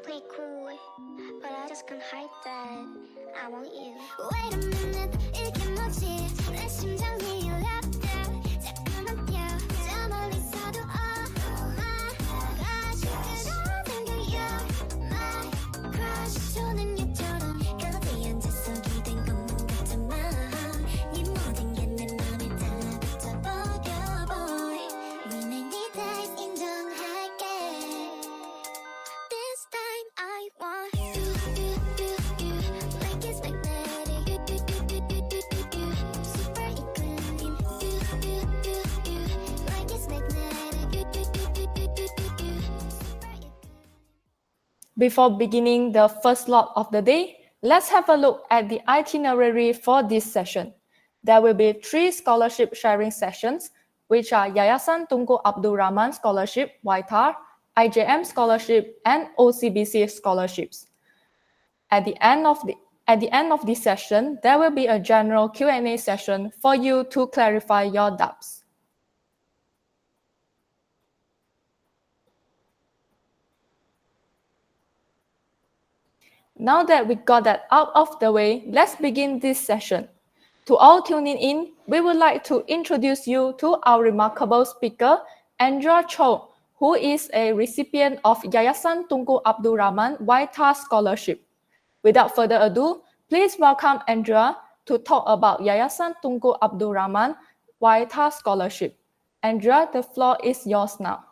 play cool, but I just can't hide that I want you. Wait a minute, 이게 뭐지? 내 심장이 울렸대. 자꾸만 뛰어, 저 멀리서도 oh my gosh, 그런 생각이야. My crush, 조는 유처럼 거기 앉아서 기댄 것만 같잖아. 네 모든 게 내 맘에 달라붙어 버려, boy. 니네 네 days 인정할게. This time I want you, like it's magnetic. Super equilibrium. Like it's magnetic. Super equilibrium. Before beginning the first lot of the day, let's have a look at the itinerary for this session. There will be 3 scholarship sharing sessions, which are Yayasan Tunku Abdul Rahman Scholarship, YTAR, IJM Scholarship, and OCBC Scholarships. At the end of this session, there will be a general Q&A session for you to clarify your doubts. Now that we got that out of the way, let's begin this session. To all tuning in, we would like to introduce you to our remarkable speaker, Andrea Cho, who is a recipient of Yayasan Tunku Abdul Rahman YTAR Scholarship. Without further ado, please welcome Andrea to talk about Yayasan Tunku Abdul Rahman YTAR Scholarship. Andrea, the floor is yours now.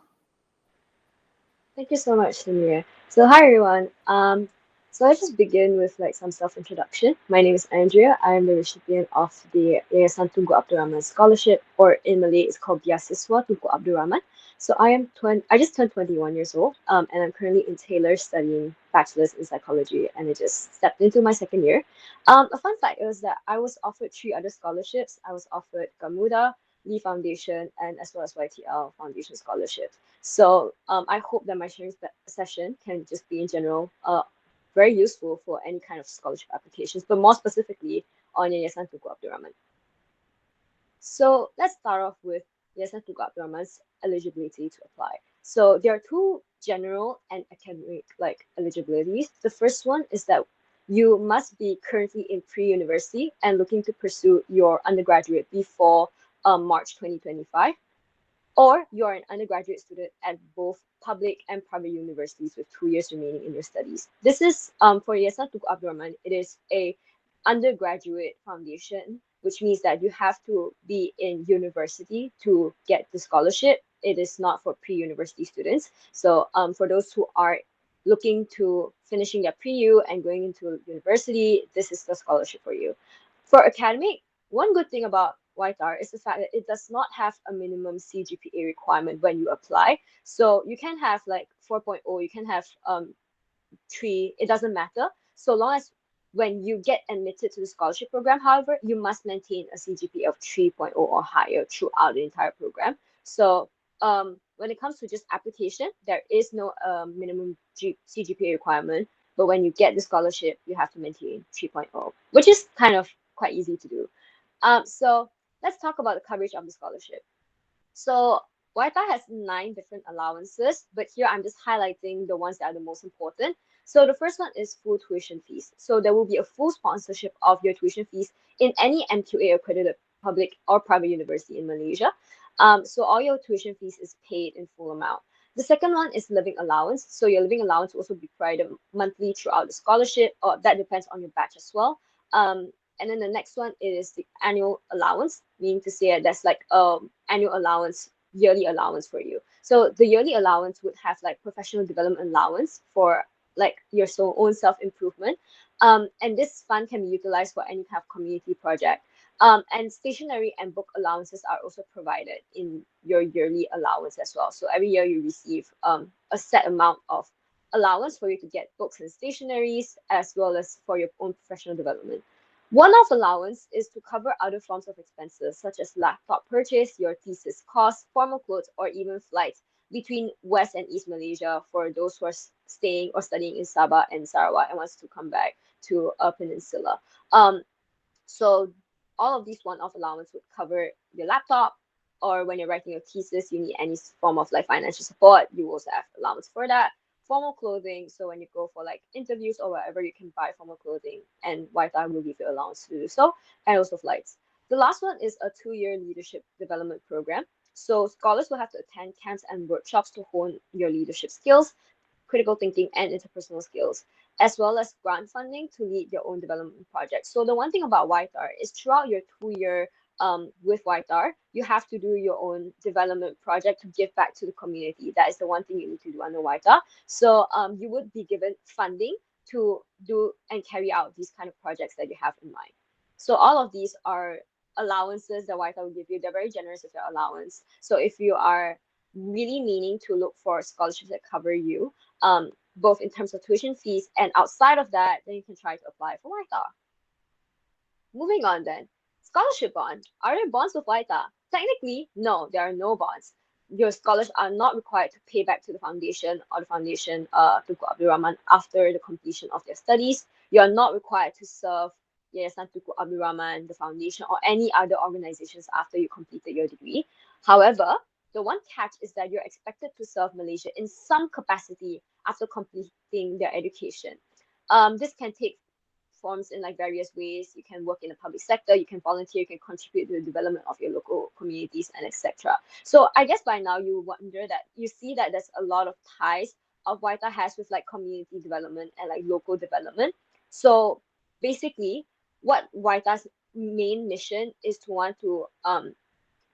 Thank you so much, Samir. So hi everyone. So let's just begin with some self-introduction. My name is Andrea. I am the recipient of the Yayasan Tunku Abdul Rahman Scholarship, or in Malay it's called Beasiswa Tunku Abdul Rahman. So I just turned 21 years old, and I'm currently in Taylor studying bachelor's in psychology, and I just stepped into my second year. A fun fact is that I was offered 3 other scholarships. I was offered Gamuda, Lee Foundation, and as well as YTL Foundation Scholarship. So I hope that my sharing session can just be in general very useful for any kind of scholarship applications, but more specifically on Yayasan Tunku Abdul Rahman. So let's start off with Yayasan Tunku Abdul Rahman's eligibility to apply. So there are 2 general and academic eligibilities. The first one is that you must be currently in pre-university and looking to pursue your undergraduate before March 2025. Or you're an undergraduate student at both public and private universities with 2 years remaining in your studies. This is for Yayasan Tunku Abdul Rahman. It is a undergraduate foundation, which means that you have to be in university to get the scholarship. It is not for pre-university students. So for those who are looking to finishing their pre-U and going into university, this is the scholarship for you. For academic, one good thing about YTAR is the fact that it does not have a minimum CGPA requirement when you apply. So you can have 4.0, you can have 3, it doesn't matter. So long as when you get admitted to the scholarship program, however, you must maintain a CGPA of 3.0 or higher throughout the entire program. So when it comes to just application, there is no minimum CGPA requirement. But when you get the scholarship, you have to maintain 3.0, which is kind of quite easy to do. So let's talk about the coverage of the scholarship. So YTAR has 9 different allowances, but here I'm just highlighting the ones that are the most important. So the first one is full tuition fees. So there will be a full sponsorship of your tuition fees in any MQA accredited public or private university in Malaysia. So all your tuition fees is paid in full amount. The second one is living allowance. So your living allowance will also be provided monthly throughout the scholarship, or that depends on your batch as well. And then the next one is the annual allowance, meaning to say that's annual allowance, yearly allowance for you. So the yearly allowance would have professional development allowance for your own self-improvement. And this fund can be utilized for any kind of community project. And stationery and book allowances are also provided in your yearly allowance as well. So every year you receive a set amount of allowance for you to get books and stationeries, as well as for your own professional development. One-off allowance is to cover other forms of expenses, such as laptop purchase, your thesis costs, formal clothes, or even flights between West and East Malaysia for those who are staying or studying in Sabah and Sarawak and wants to come back to a peninsula. So all of these one-off allowance would cover your laptop, or when you're writing your thesis, you need any form of financial support, you also have allowance for that. formal clothing. So when you go for like interviews or whatever, you can buy formal clothing, and YTAR will give you allowance to do so, and also flights. The last one is a 2-year leadership development program. So scholars will have to attend camps and workshops to hone your leadership skills, critical thinking, and interpersonal skills, as well as grant funding to lead your own development projects. So the one thing about YTAR is throughout your 2-year with YTAR, you have to do your own development project to give back to the community. That is the one thing you need to do under YTAR. So you would be given funding to do and carry out these kind of projects that you have in mind. So all of these are allowances that YTAR will give you. They're very generous with your allowance. So if you are really meaning to look for scholarships that cover you, both in terms of tuition fees and outside of that, then you can try to apply for YTAR. Moving on then, scholarship bond. Are there bonds with YTAR? Technically, no, there are no bonds. Your scholars are not required to pay back to the foundation or the foundation Tunku Abdul Rahman after the completion of their studies. You are not required to serve Yayasan Tunku Abdul Rahman, the foundation, or any other organizations after you completed your degree. However, the one catch is that you're expected to serve Malaysia in some capacity after completing their education. This can take forms in like various ways. You can work in the public sector, you can volunteer, you can contribute to the development of your local communities, and etc. So I guess by now you wonder that you see that there's a lot of ties of YTAR has with like community development and like local development. So basically, what YTAR's main mission is to want to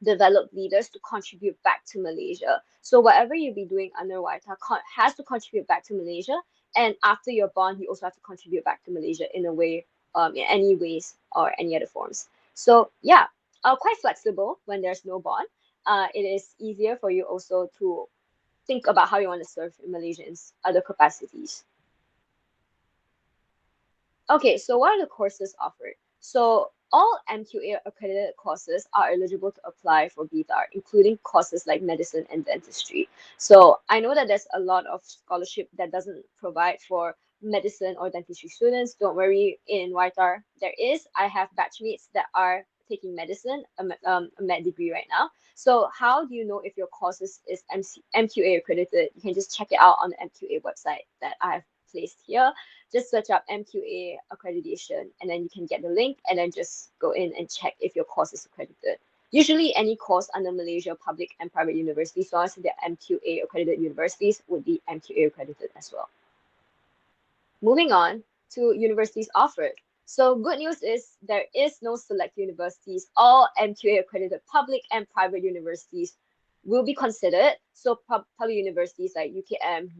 develop leaders to contribute back to Malaysia. So whatever you'll be doing under YTAR has to contribute back to Malaysia. And after your bond, you also have to contribute back to Malaysia in a way, in any ways or any other forms. So yeah, quite flexible when there's no bond. It is easier for you also to think about how you want to serve in Malaysia in other capacities. Okay, so what are the courses offered? So all MQA accredited courses are eligible to apply for BTAR, including courses like medicine and dentistry. So I know that there's a lot of scholarship that doesn't provide for medicine or dentistry students. Don't worry, in YTAR there is. I have batchmates that are taking medicine, a med degree right now. So how do you know if your courses is MQA accredited? You can just check it out on the MQA website that I have placed here. Just search up MQA accreditation, and then you can get the link and then just go in and check if your course is accredited. Usually any course under Malaysia public and private universities, so as they're MQA accredited universities, would be MQA accredited as well. Moving on to universities offered. So good news is there is no select universities. All MQA accredited public and private universities will be considered. So public universities like UKM,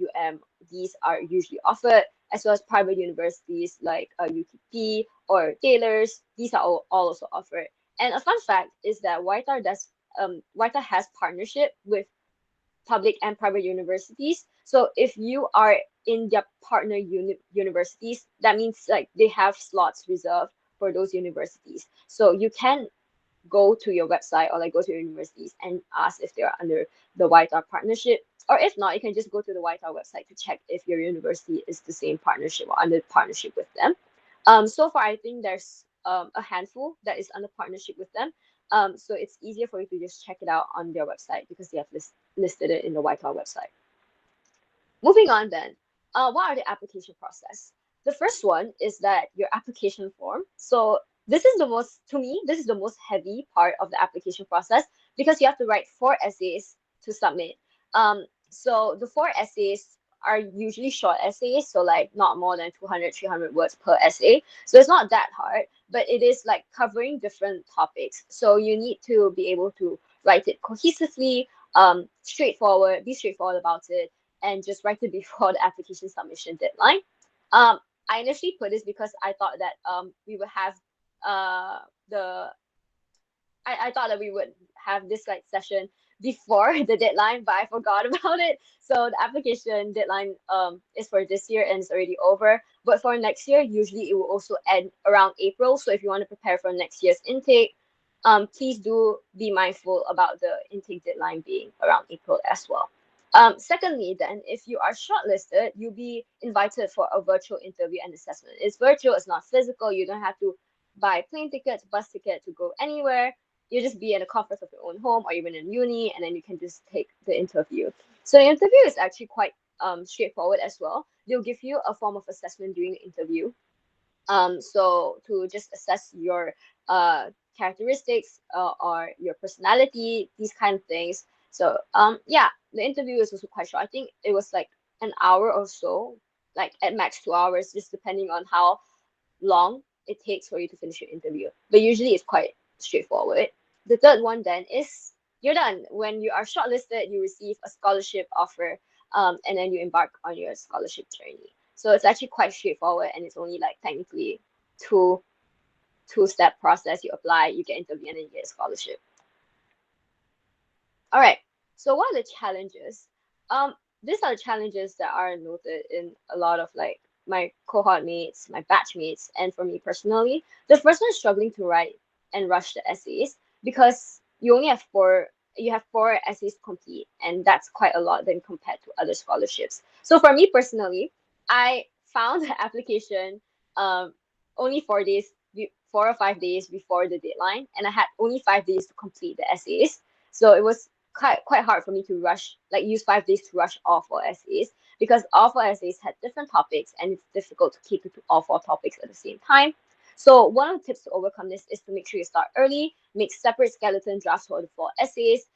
these are usually offered, as well as private universities like UTP or Taylor's. These are all also offered. And a fun fact is that YTAR has partnership with public and private universities. So if you are in their partner universities, that means like they have slots reserved for those universities. So you can go to your website or like go to your universities and ask if they're under the YTAR partnership. Or if not, you can just go to the YTAR website to check if your university is the same partnership or under partnership with them. So far, I think there's a handful that is under partnership with them. So it's easier for you to just check it out on their website because they have listed it in the YTAR website. Moving on then, what are the application process? The first one is that your application form. So this is the most heavy part of the application process because you have to write 4 essays to submit. So the 4 essays are usually short essays, so like not more than 200, 300 words per essay. So it's not that hard, but it is like covering different topics. So you need to be able to write it cohesively, be straightforward about it, and just write it before the application submission deadline. I initially put this because I thought that we would have I thought that we would have this like session before the deadline, but I forgot about it. So the application deadline is for this year and it's already over. But for next year, usually it will also end around April. So if you want to prepare for next year's intake, please do be mindful about the intake deadline being around April as well. Secondly, then, if you are shortlisted, you'll be invited for a virtual interview and assessment. It's virtual, it's not physical. You don't have to buy plane tickets, bus ticket to go anywhere. You just be in the comfort of your own home or even in uni, and then you can just take the interview. So the interview is actually quite straightforward as well. They'll give you a form of assessment during the interview. So to just assess your characteristics or your personality, these kind of things. So yeah, the interview is also quite short. I think it was like an hour or so, like at max 2 hours, just depending on how long it takes for you to finish your interview. But usually it's quite straightforward. The third one then is you're done. When you are shortlisted, you receive a scholarship offer, and then you embark on your scholarship journey. So it's actually quite straightforward, and it's only like technically two-step process. You apply, you get interviewed, and then you get a scholarship. All right. So what are the challenges? These are the challenges that are noted in a lot of like my cohort mates, my batch mates, and for me personally. The first one is struggling to write and rush the essays because you only have you have 4 essays to complete, and that's quite a lot than compared to other scholarships. So for me personally, I found the application only 4 days, 4 or 5 days before the deadline, and I had only 5 days to complete the essays. So it was quite hard for me to rush, like use 5 days to rush all 4 essays because all 4 essays had different topics, and it's difficult to keep it to all 4 topics at the same time. So one of the tips to overcome this is to make sure you start early, make separate skeleton drafts for the 4 essays.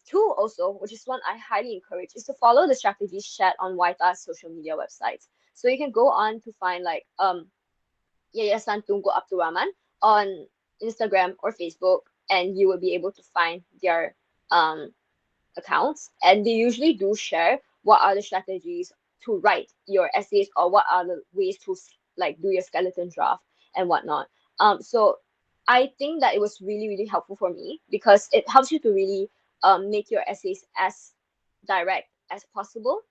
Two also, which is one I highly encourage, is to follow the strategies shared on YTAR's social media websites. So you can go on to find like Yayasan Tunku Abdul Rahman on Instagram or Facebook, and you will be able to find their accounts, and they usually do share what are the strategies to write your essays or what are the ways to like do your skeleton draft and whatnot. So I think that it was really helpful for me because it helps you to really make your essays as direct as possible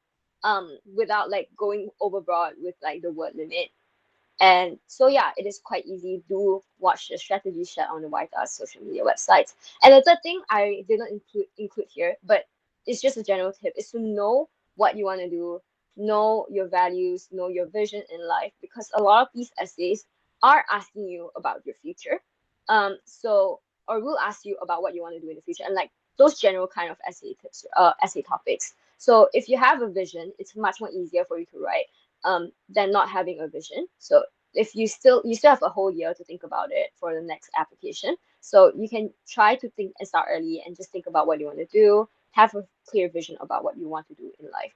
without like going overboard with like the word limit. And so yeah, it is quite easy. Do watch the strategy shared on the YTAR social media websites. And the third thing I didn't include here, but it's just a general tip, is to know what you want to do, know your values, know your vision in life, because a lot of these essays are asking you about your future. Or will ask you about what you want to do in the future, and like those general kind of essay tips, essay topics. So if you have a vision, it's much more easier for you to write than not having a vision. So if you still have a whole year to think about it for the next application. So you can try to think and start early and just think about what you want to do, have a clear vision about what you want to do in life.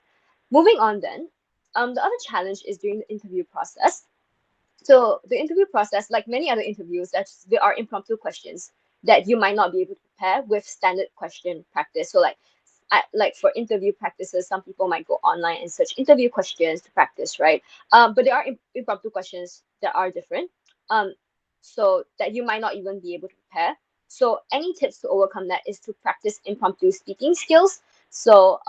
Moving on then, the other challenge is during the interview process. So the interview process, like many other interviews, there are impromptu questions that you might not be able to prepare with standard question practice. So like for interview practices, some people might go online and search interview questions to practice, right? But there are impromptu questions that are different, so that you might not even be able to prepare. So any tips to overcome that is to practice impromptu speaking skills. So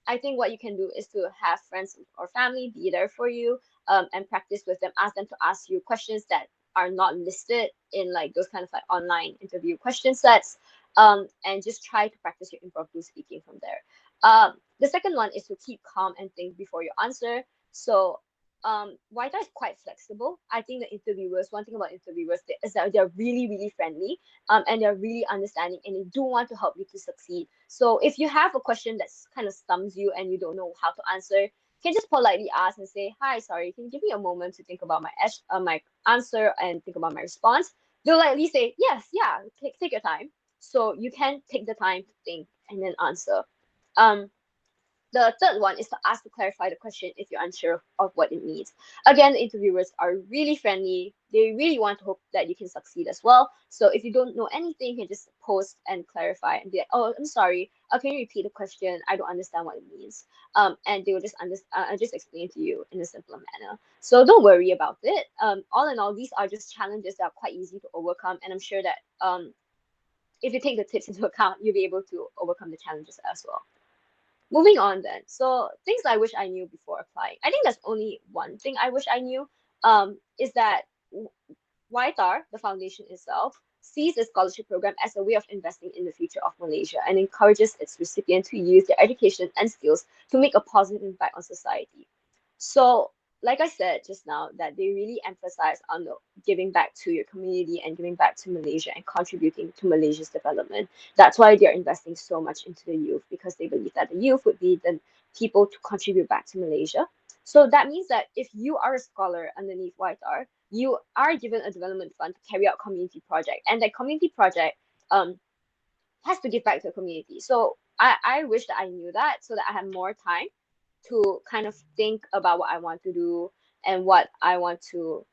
I think what you can do is to have friends or family be there for you, and practice with them. Ask them to ask you questions that are not listed in like those kind of like online interview question sets. And just try to practice your impromptu speaking from there. The second one is to keep calm and think before you answer. So YTAR is quite flexible. I think the interviewers, one thing about interviewers is that they're really friendly, and they're really understanding, and they do want to help you to succeed. So if you have a question that's kind of stumps you and you don't know how to answer, you can just politely ask and say, "Hi, sorry, can you give me a moment to think about my answer and think about my response?" They'll likely say, "Yes, yeah, take your time." So you can take the time to think and then answer. The third one is to ask to clarify the question if you're unsure of what it means. Again, the interviewers are really friendly. They really want to hope that you can succeed as well. So if you don't know anything, you can just post and clarify and be like, "Oh, I'm sorry. Can you repeat the question? I don't understand what it means." And they will just just explain to you in a simpler manner. So don't worry about it. All in all, these are just challenges that are quite easy to overcome, and I'm sure that if you take the tips into account, you'll be able to overcome the challenges as well. Moving on then. So things I wish I knew before applying. I think there's only one thing I wish I knew, is that YTAR, the foundation itself, sees the scholarship program as a way of investing in the future of Malaysia and encourages its recipients to use their education and skills to make a positive impact on society. So like I said just now, that they really emphasize on the giving back to your community and giving back to Malaysia and contributing to Malaysia's development. That's why they're investing so much into the youth, because they believe that the youth would be the people to contribute back to Malaysia. So that means that if you are a scholar underneath YTAR, you are given a development fund to carry out community project, and that community project has to give back to the community. So I wish that I knew that, so that I had more time to kind of think about what I want to do and what I want to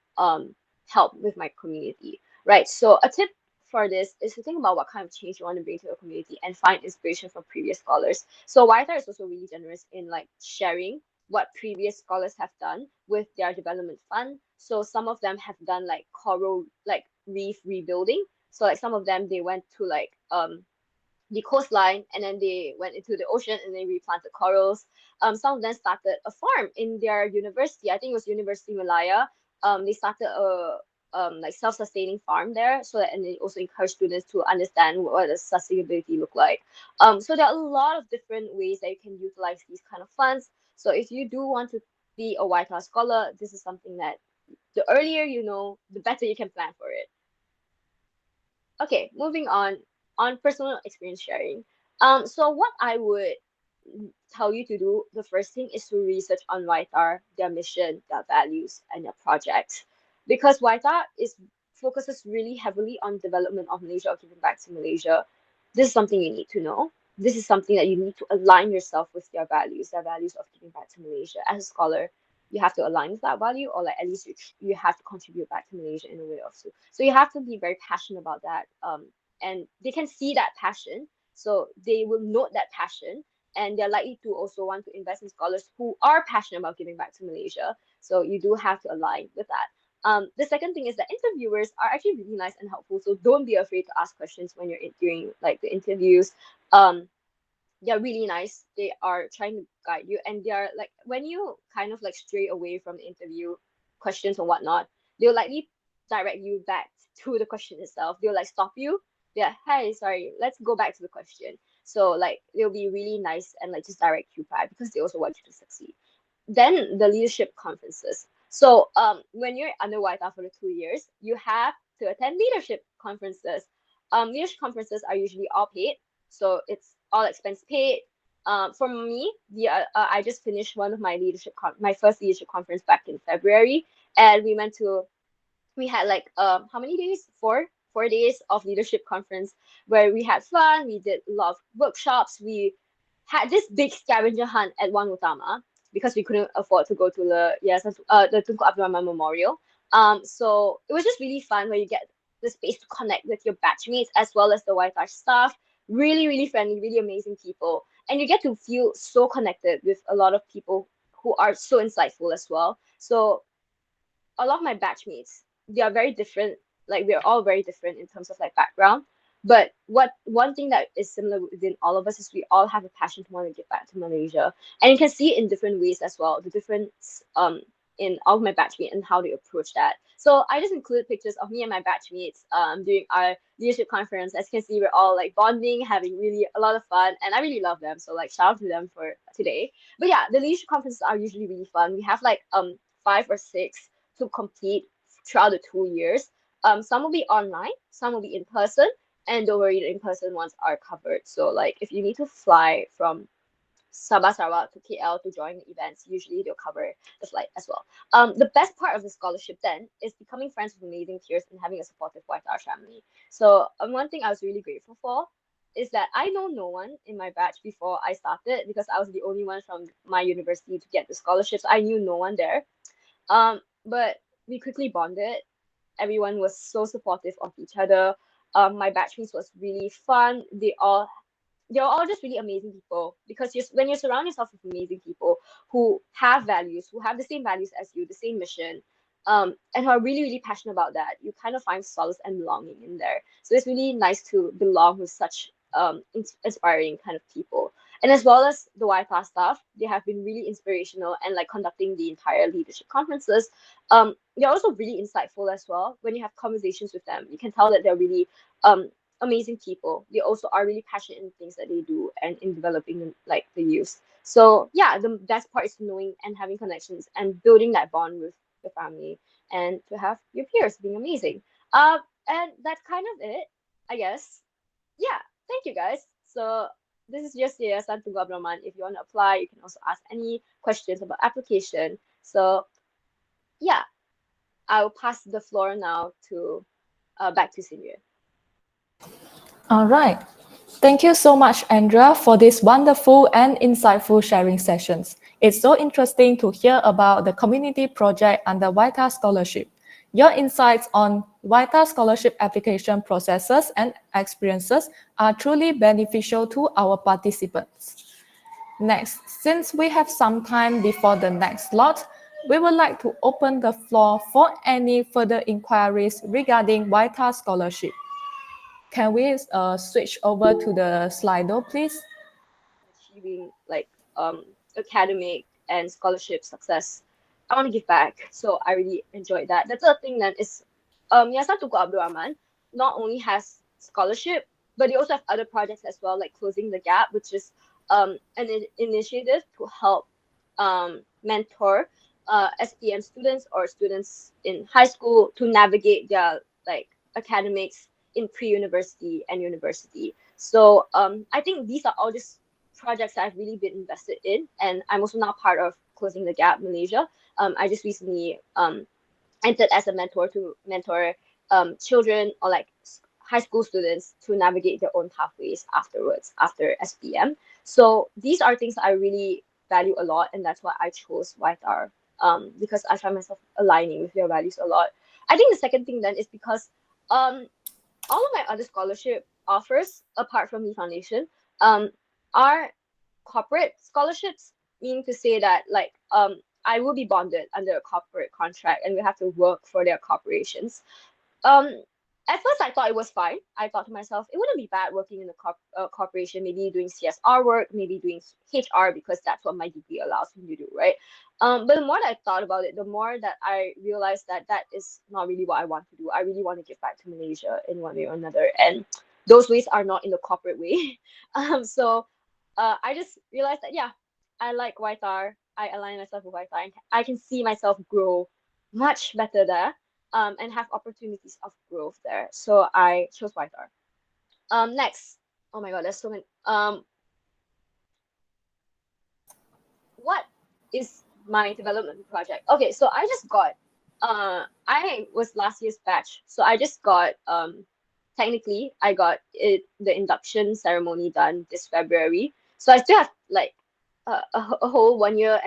help with my community, right? So a tip for this is to think about what kind of change you want to bring to your community and find inspiration from previous scholars. So YTAR is also really generous in like sharing what previous scholars have done with their development fund. So some of them have done like coral like reef rebuilding. So like some of them, they went to like the coastline, and then they went into the ocean and they replanted corals. Some of them started a farm in their university. I think it was University Malaya. They started a like self-sustaining farm there, so that, and they also encourage students to understand what does sustainability look like. So there are a lot of different ways that you can utilize these kind of funds. So if you do want to be a YTAR scholar, this is something that the earlier you know, the better you can plan for it. Okay, moving on personal experience sharing. So what I would tell you to do, the first thing is to research on YTAR, their mission, their values, and their projects. Because YTAR focuses really heavily on development of Malaysia or giving back to Malaysia. This is something you need to know. This is something that you need to align yourself with their values of giving back to Malaysia. As a scholar, you have to align with that value, or like at least you have to contribute back to Malaysia in a way or so. So you have to be very passionate about that. And they can see that passion, so they will note that passion, and they're likely to also want to invest in scholars who are passionate about giving back to Malaysia. So you do have to align with that. The second thing is that interviewers are actually really nice and helpful, so don't be afraid to ask questions when you're doing like the interviews. They're really nice. They are trying to guide you, and they're like, when you kind of like stray away from the interview questions or whatnot, they'll likely direct you back to the question itself. They'll like stop you. Yeah, hey, sorry, let's go back to the question. So like they'll be really nice and like just direct you back, because they also want you to succeed. Then the leadership conferences. So when you're under YTAR for the 2 years, you have to attend leadership conferences. Leadership conferences are usually all paid, so it's all expense paid. For me, I just finished one of my my first leadership conference back in February, and we had like how many days? Four days of leadership conference, where we had fun. We did a lot of workshops. We had this big scavenger hunt at One Utama, because we couldn't afford to go to the Yayasan, the Tunku Abdul Memorial. So it was just really fun, where you get the space to connect with your batchmates as well as the YTAR staff. Really, really friendly, really amazing people, and you get to feel so connected with a lot of people who are so insightful as well. So a lot of my batchmates, they are very different. Like we're all very different in terms of like background. But one thing that is similar within all of us is we all have a passion to want to give back to Malaysia. And you can see it in different ways as well. The difference in all of my batchmates and how they approach that. So I just include pictures of me and my batchmates during our leadership conference. As you can see, we're all like bonding, having really a lot of fun, and I really love them. So like shout out to them for today. But yeah, the leadership conferences are usually really fun. We have like 5 or 6 to complete throughout the 2 years. Some will be online, some will be in person, and don't worry, the in-person ones are covered. So like if you need to fly from Sabah Sarawak to KL to join the events, usually they'll cover the flight as well. The best part of the scholarship then is becoming friends with amazing peers and having a supportive YTAR family. So one thing I was really grateful for is that I know no one in my batch before I started, because I was the only one from my university to get the scholarships. I knew no one there. But we quickly bonded. Everyone was so supportive of each other. My batchmates was really fun. They're all just really amazing people, because when you surround yourself with amazing people who have values, who have the same values as you, the same mission, and who are really, really passionate about that, you kind of find solace and belonging in there. So it's really nice to belong with such inspiring kind of people. And as well as the YTAR staff, they have been really inspirational and like conducting the entire leadership conferences. They're also really insightful as well. When you have conversations with them, you can tell that they're really amazing people. They also are really passionate in things that they do and in developing like the youth. So yeah, the best part is knowing and having connections and building that bond with the family and to have your peers being amazing. And that's kind of it, I guess. Yeah, thank you guys. So this is just Yayasan Tunku Abdul Rahman. If you want to apply, you can also ask any questions about application. So yeah, I'll pass the floor now to back to Sylvia. All right. Thank you so much, Andrea, for this wonderful and insightful sharing sessions. It's so interesting to hear about the community project under YTAR Scholarship. Your insights on YTAR Scholarship application processes and experiences are truly beneficial to our participants. Next, since we have some time before the next slot, we would like to open the floor for any further inquiries regarding YTAR Scholarship. Can we switch over to the Slido, please? Achieving like academic and scholarship success, I want to give back. So I really enjoyed that. The third thing then is Yayasan Tunku Abdul Rahman not only has scholarship, but they also have other projects as well, like Closing the Gap, which is an initiative to help mentor SPM students or students in high school to navigate their like academics in pre-university and university. So I think these are all just projects that I've really been invested in, and I'm also now part of Closing the Gap Malaysia. I just recently entered as a mentor to mentor children or like high school students to navigate their own pathways afterwards after SPM. So these are things I really value a lot, and that's why I chose YTAR because I find myself aligning with their values a lot. I think the second thing then is because all of my other scholarship offers, apart from the foundation, are corporate scholarships, meaning to say that like I will be bonded under a corporate contract and we have to work for their corporations. At first I thought it was fine. I thought to myself, it wouldn't be bad working in a corporation, maybe doing CSR work, maybe doing HR because that's what my degree allows me to do, right? But the more that I thought about it, the more that I realized that that is not really what I want to do. I really want to give back to Malaysia in one way or another, and those ways are not in the corporate way. So I just realized that yeah, I like YTAR. I align myself with YTAR, and I can see myself grow much better there, and have opportunities of growth there. So I chose YTAR. Next, oh my God, there's so many. What is my development project? Okay, so I just got. I was last year's batch, so I just got. Technically, I got the induction ceremony done this February. So I still have like a whole 1.5 years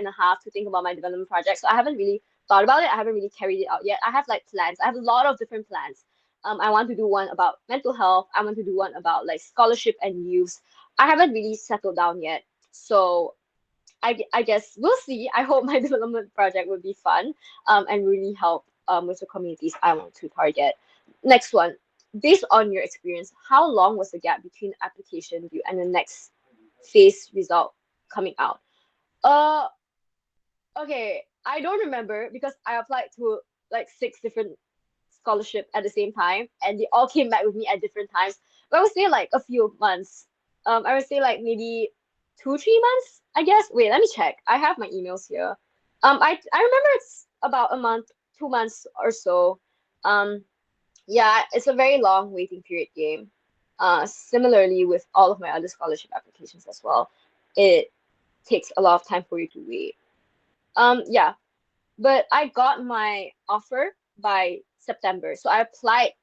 to think about my development project. So I haven't really thought about it. I haven't really carried it out yet. I have like plans. I have a lot of different plans. I want to do one about mental health. I want to do one about like scholarship and youth. I haven't really settled down yet. So I guess we'll see. I hope my development project will be fun and really help with the communities I want to target. Next one, based on your experience, how long was the gap between application due and the next phase result coming out? Okay, I don't remember because I applied to like 6 different scholarship at the same time and they all came back with me at different times. But I would say like a few months. I would say like maybe 2-3 months, I guess. Wait, let me check. I have my emails here. I remember it's about a month, 2 months or so. Yeah, it's a very long waiting period game. Similarly with all of my other scholarship applications as well. It takes a lot of time for you to wait. Yeah, but I got my offer by September. So I applied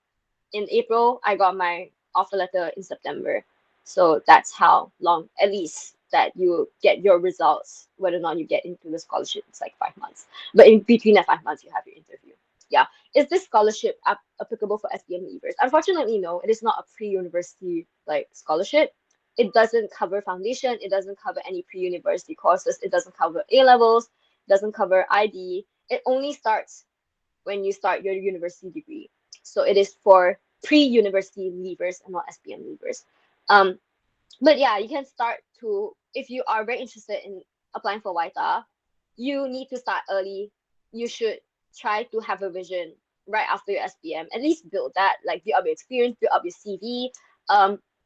in April. I got my offer letter in September. So that's how long, at least, that you get your results, whether or not you get into the scholarship. It's like 5 months. But in between that 5 months, you have your interview. Yeah. Is this scholarship applicable for SPM leavers? Unfortunately, no. It is not a pre-university like scholarship. It doesn't cover foundation. It doesn't cover any pre-university courses. It doesn't cover A levels. Doesn't cover IB. It only starts when you start your university degree. So it is for pre-university leavers and not SPM leavers. But yeah, you can start to, if you are very interested in applying for YTAR, you need to start early. You should try to have a vision right after your SPM. At least build that, like build up your experience, build up your CV,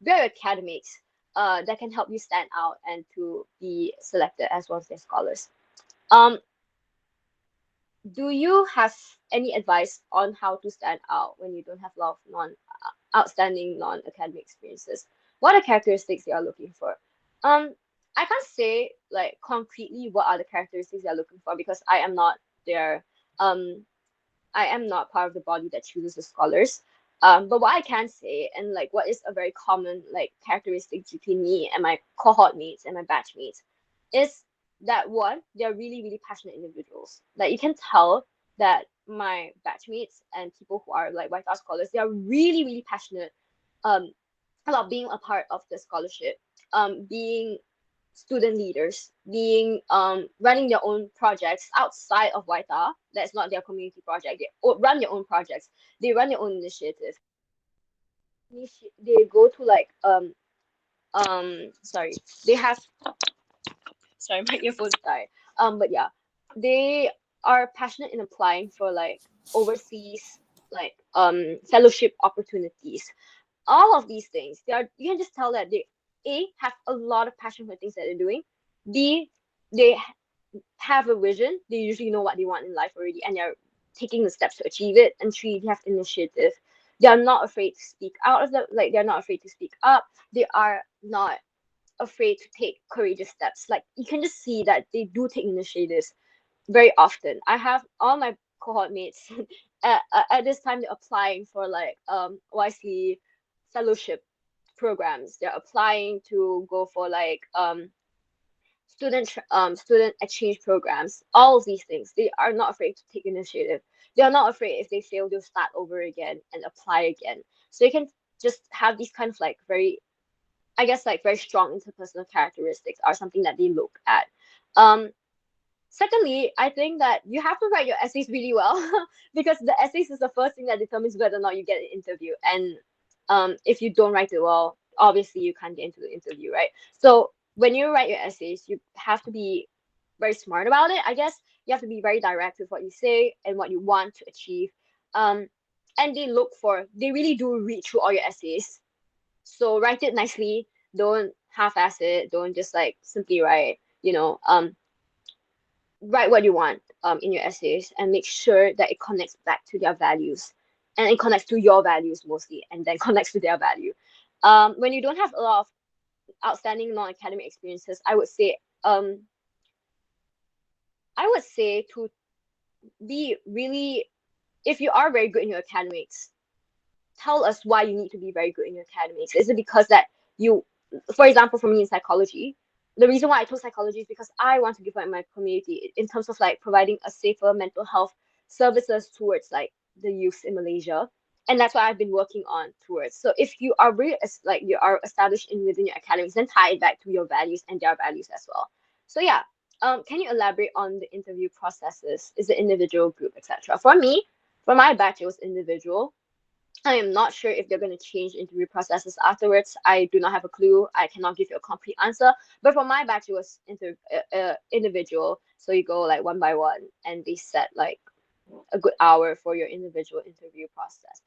build your academics. that can help you stand out and to be selected as one of their scholars. Um, do you have any advice on how to stand out when you don't have a lot of outstanding non-academic experiences? What are characteristics you are looking for? I can't say like concretely what are the characteristics you're looking for because I am not their I am not part of the body that chooses the scholars. But what I can say, and like what is a very common like characteristic between me and my cohort mates and my batch mates, is that one, they're really, really passionate individuals. Like you can tell that my batch mates and people who are like YTAR scholars, they are really, really passionate about being a part of the scholarship, being student leaders, being running their own projects outside of YTAR. That's not their community project. They run their own projects. They run their own initiatives. They go to like sorry, they have sorry, my earphones died. But yeah, they are passionate in applying for like overseas like fellowship opportunities. All of these things, you can just tell that they have a lot of passion for things that they're doing. B, they have a vision. They usually know what they want in life already, and they're taking the steps to achieve it. And 3, they have initiative. They are not afraid to speak out of the like. They're not afraid to speak up. They are not afraid to take courageous steps. Like you can just see that they do take initiatives very often. I have all my cohort mates at this time they're applying for like YC fellowship programs. They're applying to go for like student exchange programs. All of these things, they are not afraid to take initiative. They are not afraid if they fail, they'll start over again and apply again. So you can just have these kind of like very, I guess like very strong interpersonal characteristics are something that they look at. Secondly, I think that you have to write your essays really well because the essays is the first thing that determines whether or not you get an interview. And if you don't write it well, obviously you can't get into the interview, right? So when you write your essays, you have to be very smart about it. I guess you have to be very direct with what you say and what you want to achieve. And they really do read through all your essays. So write it nicely. Don't half-ass it. Don't just like simply write, write what you want in your essays and make sure that it connects back to their values and it connects to your values mostly and then connects to their value. When you don't have a lot of outstanding non-academic experiences, I would say to be really, if you are very good in your academics, tell us why you need to be very good in your academics. Is it because that you, for example, for me in psychology, the reason why I chose psychology is because I want to give back in my community in terms of like providing a safer mental health services towards like the youth in Malaysia. And that's what I've been working on towards. So if you are really like you are established within your academics, then tie it back to your values and their values as well. So yeah, can you elaborate on the interview processes? Is it individual, group, etc.? For me, for my batch, it was individual. I am not sure if they're going to change interview processes afterwards. I do not have a clue. I cannot give you a complete answer. But for my batch, it was individual. So you go like one by one, and they set like a good hour for your individual interview process.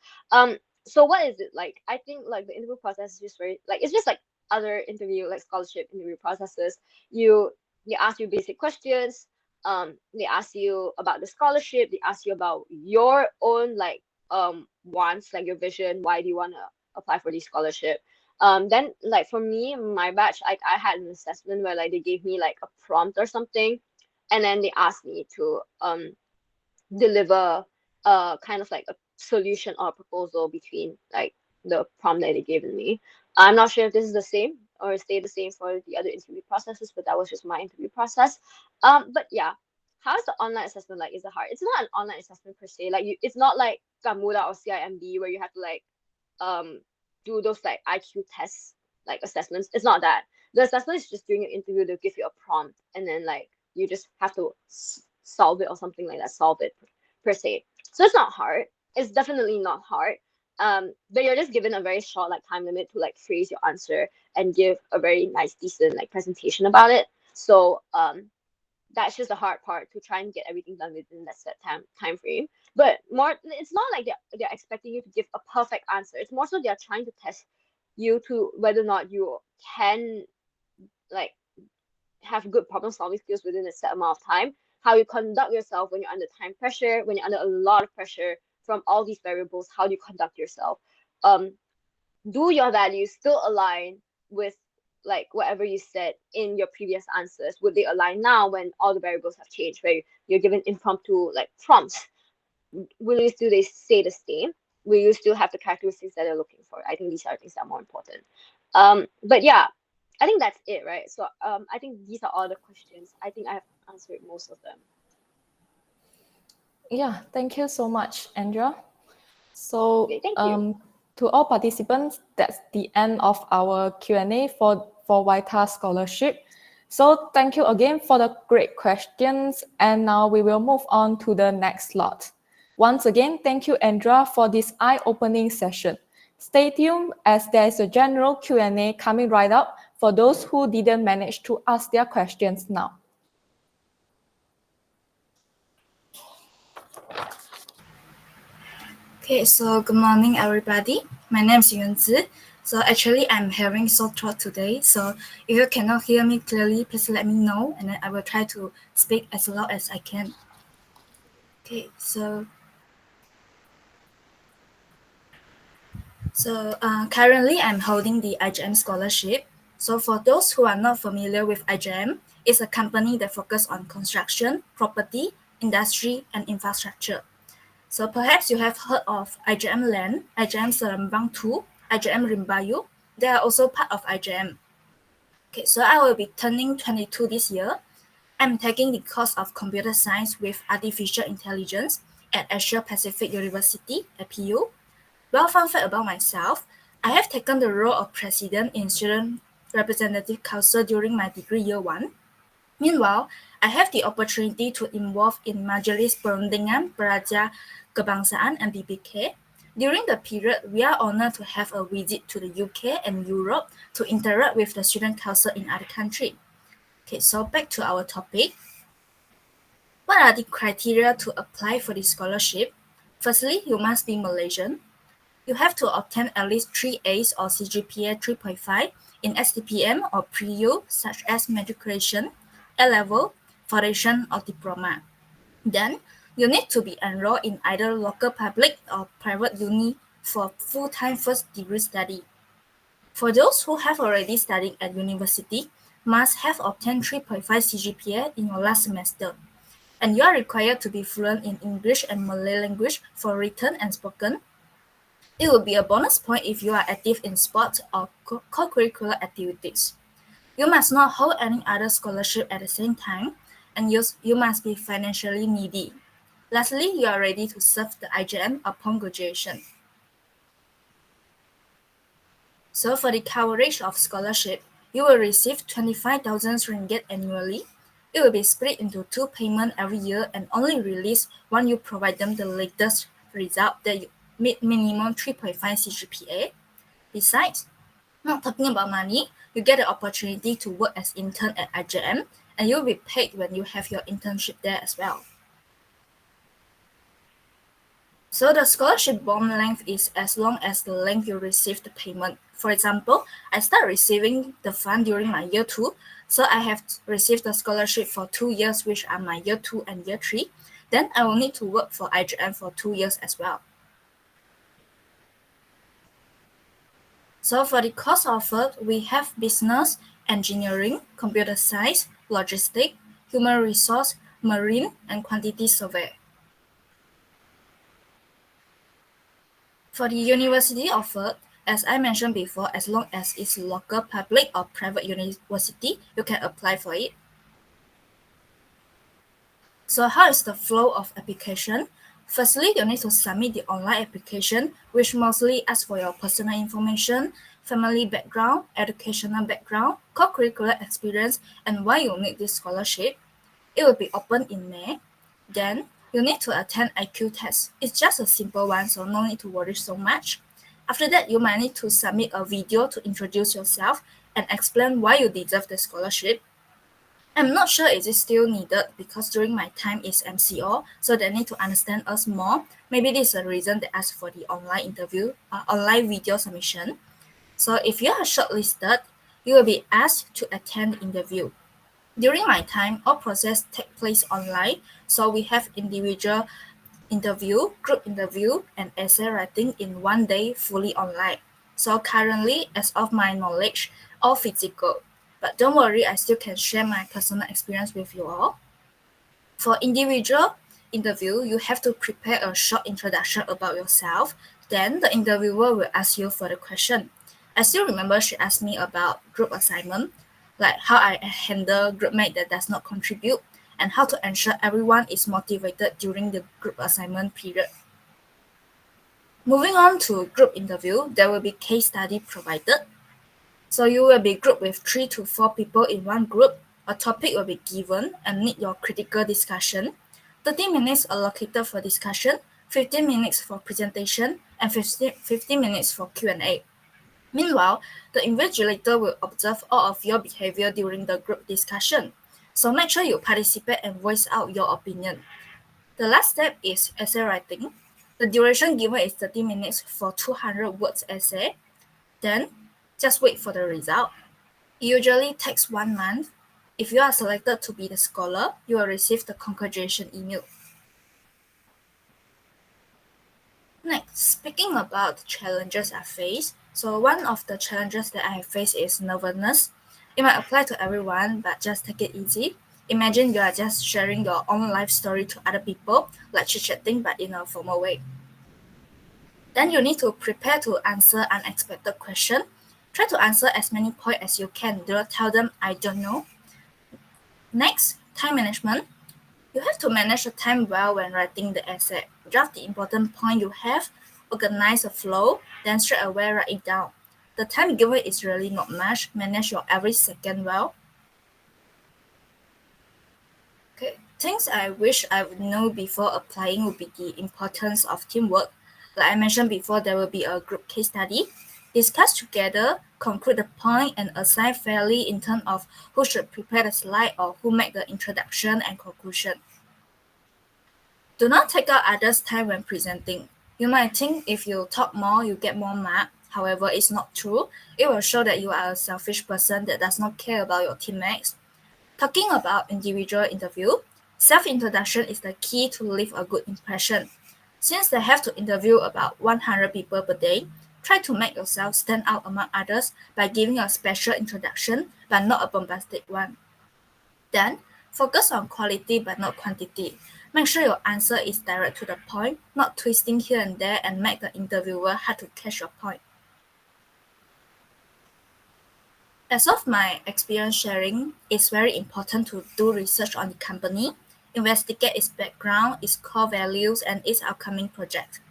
So what is it like? I think like the interview process is just very like it's just like other interview like scholarship interview processes. They ask you basic questions. They ask you about the scholarship. They ask you about your own like wants, like your vision. Why do you want to apply for this scholarship? Then like for me, my batch, I had an assessment where like they gave me like a prompt or something, and then they asked me to deliver kind of like a solution or a proposal between like the prompt that they given me. I'm not sure if this is the same or stay the same for the other interview processes, but that was just my interview process. But yeah, how's the online assessment like? Is it hard? It's not an online assessment per se. Like it's not like Gamuda or CIMB where you have to like do those like IQ tests, like assessments. It's not that. The assessment is just during your interview, they'll give you a prompt and then like you just have to solve it or something like that, solve it per se. So it's not hard. It's definitely not hard. But you're just given a very short like time limit to like phrase your answer and give a very nice, decent like presentation about it. So that's just the hard part, to try and get everything done within that set time frame. But more, it's not like they're expecting you to give a perfect answer. It's more so they're trying to test you to whether or not you can like have good problem solving skills within a set amount of time, how you conduct yourself when you're under time pressure, when you're under a lot of pressure from all these variables, how do you conduct yourself? Do your values still align with like whatever you said in your previous answers? Would they align now when all the variables have changed, where you're given impromptu like prompts? Will you still they stay the same? Will you still have the characteristics that they're looking for? I think these are things that are more important. But yeah, I think that's it, right? So I think these are all the questions. I think I have answered most of them. Yeah, thank you so much, Andrea. So Okay, thank you. to all participants, that's the end of our Q&A for YTAR Scholarship. So thank you again for the great questions. And now we will move on to the next slot. Once again, thank you, Andrea, for this eye-opening session. Stay tuned as there is a general Q&A coming right up for those who didn't manage to ask their questions now. Okay, so good morning, everybody. My name is Yunzi. So actually, I'm having sore throat today. So if you cannot hear me clearly, please let me know, and then I will try to speak as loud as I can. Okay, so currently I'm holding the IJM Scholarship. So for those who are not familiar with IJM, it's a company that focuses on construction, property, industry, and infrastructure. So perhaps you have heard of IJM Land, IJM Serembang 2, IJM Rimbayu. They are also part of IJM. Okay, so I will be turning 22 this year. I'm taking the course of Computer Science with Artificial Intelligence at Asia Pacific University, APU. Well, fun fact about myself, I have taken the role of President in Student Representative Council during my degree year 1. Meanwhile, I have the opportunity to involve in Majelis Perundingan Pelajar Kebangsaan and BPK. During the period, we are honored to have a visit to the UK and Europe to interact with the student council in other countries. Okay, so back to our topic. What are the criteria to apply for the scholarship? Firstly, you must be Malaysian. You have to obtain at least 3 A's or CGPA 3.5 in STPM or pre-U, such as matriculation, A-level, foundation, or diploma. Then, you need to be enrolled in either local public or private uni for full-time first degree study. For those who have already studied at university, must have obtained 3.5 CGPA in your last semester. And you are required to be fluent in English and Malay language for written and spoken. It will be a bonus point if you are active in sports or co-curricular activities. You must not hold any other scholarship at the same time, and you must be financially needy. Lastly, you are ready to serve the IJM upon graduation. So for the coverage of scholarship, you will receive 25,000 ringgit annually. It will be split into 2 payments every year and only released when you provide them the latest result that you meet minimum 3.5 CGPA. Besides, not talking about money, you get the opportunity to work as intern at IJM, and you'll be paid when you have your internship there as well. So the scholarship bond length is as long as the length you receive the payment. For example, I start receiving the fund during my year 2, so I have received the scholarship for 2 years, which are my year 2 and year 3. Then I will need to work for IJM for 2 years as well. So for the course offered, we have business, engineering, computer science, logistics, human resource, marine, and quantity survey. For the university offered, as I mentioned before, as long as it's local, public, or private university, you can apply for it. So how is the flow of application? Firstly, you need to submit the online application, which mostly asks for your personal information, family background, educational background, co-curricular experience, and why you need this scholarship. It will be open in May. Then, you need to attend IQ test. It's just a simple one, so no need to worry so much. After that, you might need to submit a video to introduce yourself and explain why you deserve the scholarship. I'm not sure is it still needed because during my time is MCO, so they need to understand us more. Maybe this is the reason they ask for the online interview, online video submission. So if you are shortlisted, you will be asked to attend the interview. During my time, all process take place online, so we have individual interview, group interview, and essay writing in one day fully online. So currently, as of my knowledge, all physical. But don't worry, I still can share my personal experience with you all. For individual interview, you have to prepare a short introduction about yourself. Then the interviewer will ask you for the question. I still remember she asked me about group assignment, like how I handle group mate that does not contribute, and how to ensure everyone is motivated during the group assignment period. Moving on to group interview, there will be case study provided. So you will be grouped with 3 to 4 people in one group. A topic will be given and need your critical discussion. 30 minutes allocated for discussion, 15 minutes for presentation, and 15 minutes for Q&A. Meanwhile, the invigilator will observe all of your behavior during the group discussion. So make sure you participate and voice out your opinion. The last step is essay writing. The duration given is 30 minutes for 200 words essay. Then, just wait for the result. It usually takes 1 month. If you are selected to be the scholar, you will receive the congratulation email. Next, speaking about the challenges I face, so one of the challenges that I have faced is nervousness. It might apply to everyone, but just take it easy. Imagine you are just sharing your own life story to other people, like chit-chatting but in a formal way. Then you need to prepare to answer unexpected questions. Try to answer as many points as you can. Do not tell them, I don't know. Next, time management. You have to manage the time well when writing the essay. Draft the important point you have, organize the flow, then straight away write it down. The time given is really not much. Manage your every second well. Okay, things I wish I would know before applying would be the importance of teamwork. Like I mentioned before, there will be a group case study. Discuss together, conclude the point, and assign fairly in terms of who should prepare the slide or who make the introduction and conclusion. Do not take out others' time when presenting. You might think if you talk more, you get more marks. However, it's not true. It will show that you are a selfish person that does not care about your teammates. Talking about individual interview, self-introduction is the key to leave a good impression. Since they have to interview about 100 people per day, try to make yourself stand out among others by giving a special introduction, but not a bombastic one. Then, focus on quality but not quantity. Make sure your answer is direct to the point, not twisting here and there and make the interviewer hard to catch your point. As of my experience sharing, it's very important to do research on the company, investigate its background, its core values, and its upcoming project.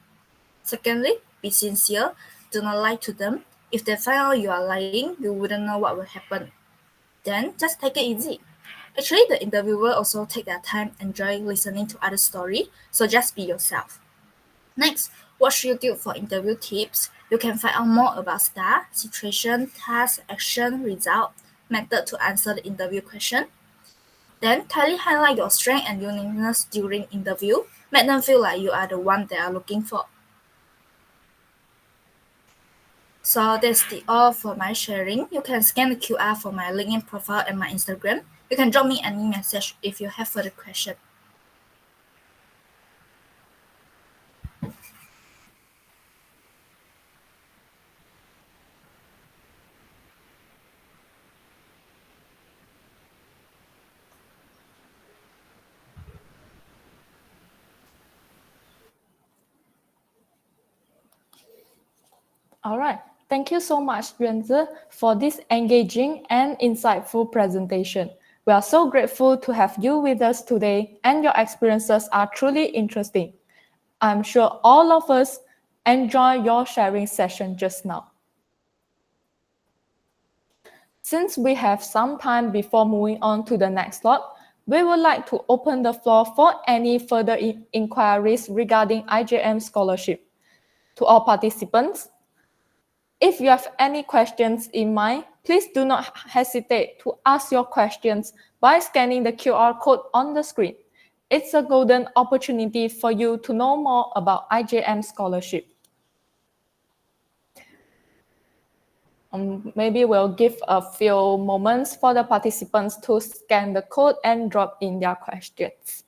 Secondly, be sincere, do not lie to them. If they find out you are lying, you wouldn't know what will happen. Then just take it easy. Actually, the interviewer also take their time, enjoy listening to other story, so just be yourself. Next, watch YouTube for interview tips. You can find out more about STAR, situation, task, action, result, method to answer the interview question. Then kindly highlight your strength and uniqueness during interview. Make them feel like you are the one they are looking for. So that's all for my sharing. You can scan the QR for my LinkedIn profile and my Instagram. You can drop me any message if you have further questions. All right. Thank you so much, Yuanzi, for this engaging and insightful presentation. We are so grateful to have you with us today, and your experiences are truly interesting. I'm sure all of us enjoy your sharing session just now. Since we have some time before moving on to the next slot, we would like to open the floor for any further inquiries regarding IJM Scholarship. To all participants, if you have any questions in mind, please do not hesitate to ask your questions by scanning the QR code on the screen. It's a golden opportunity for you to know more about IJM Scholarship. Maybe we'll give a few moments for the participants to scan the code and drop in their questions.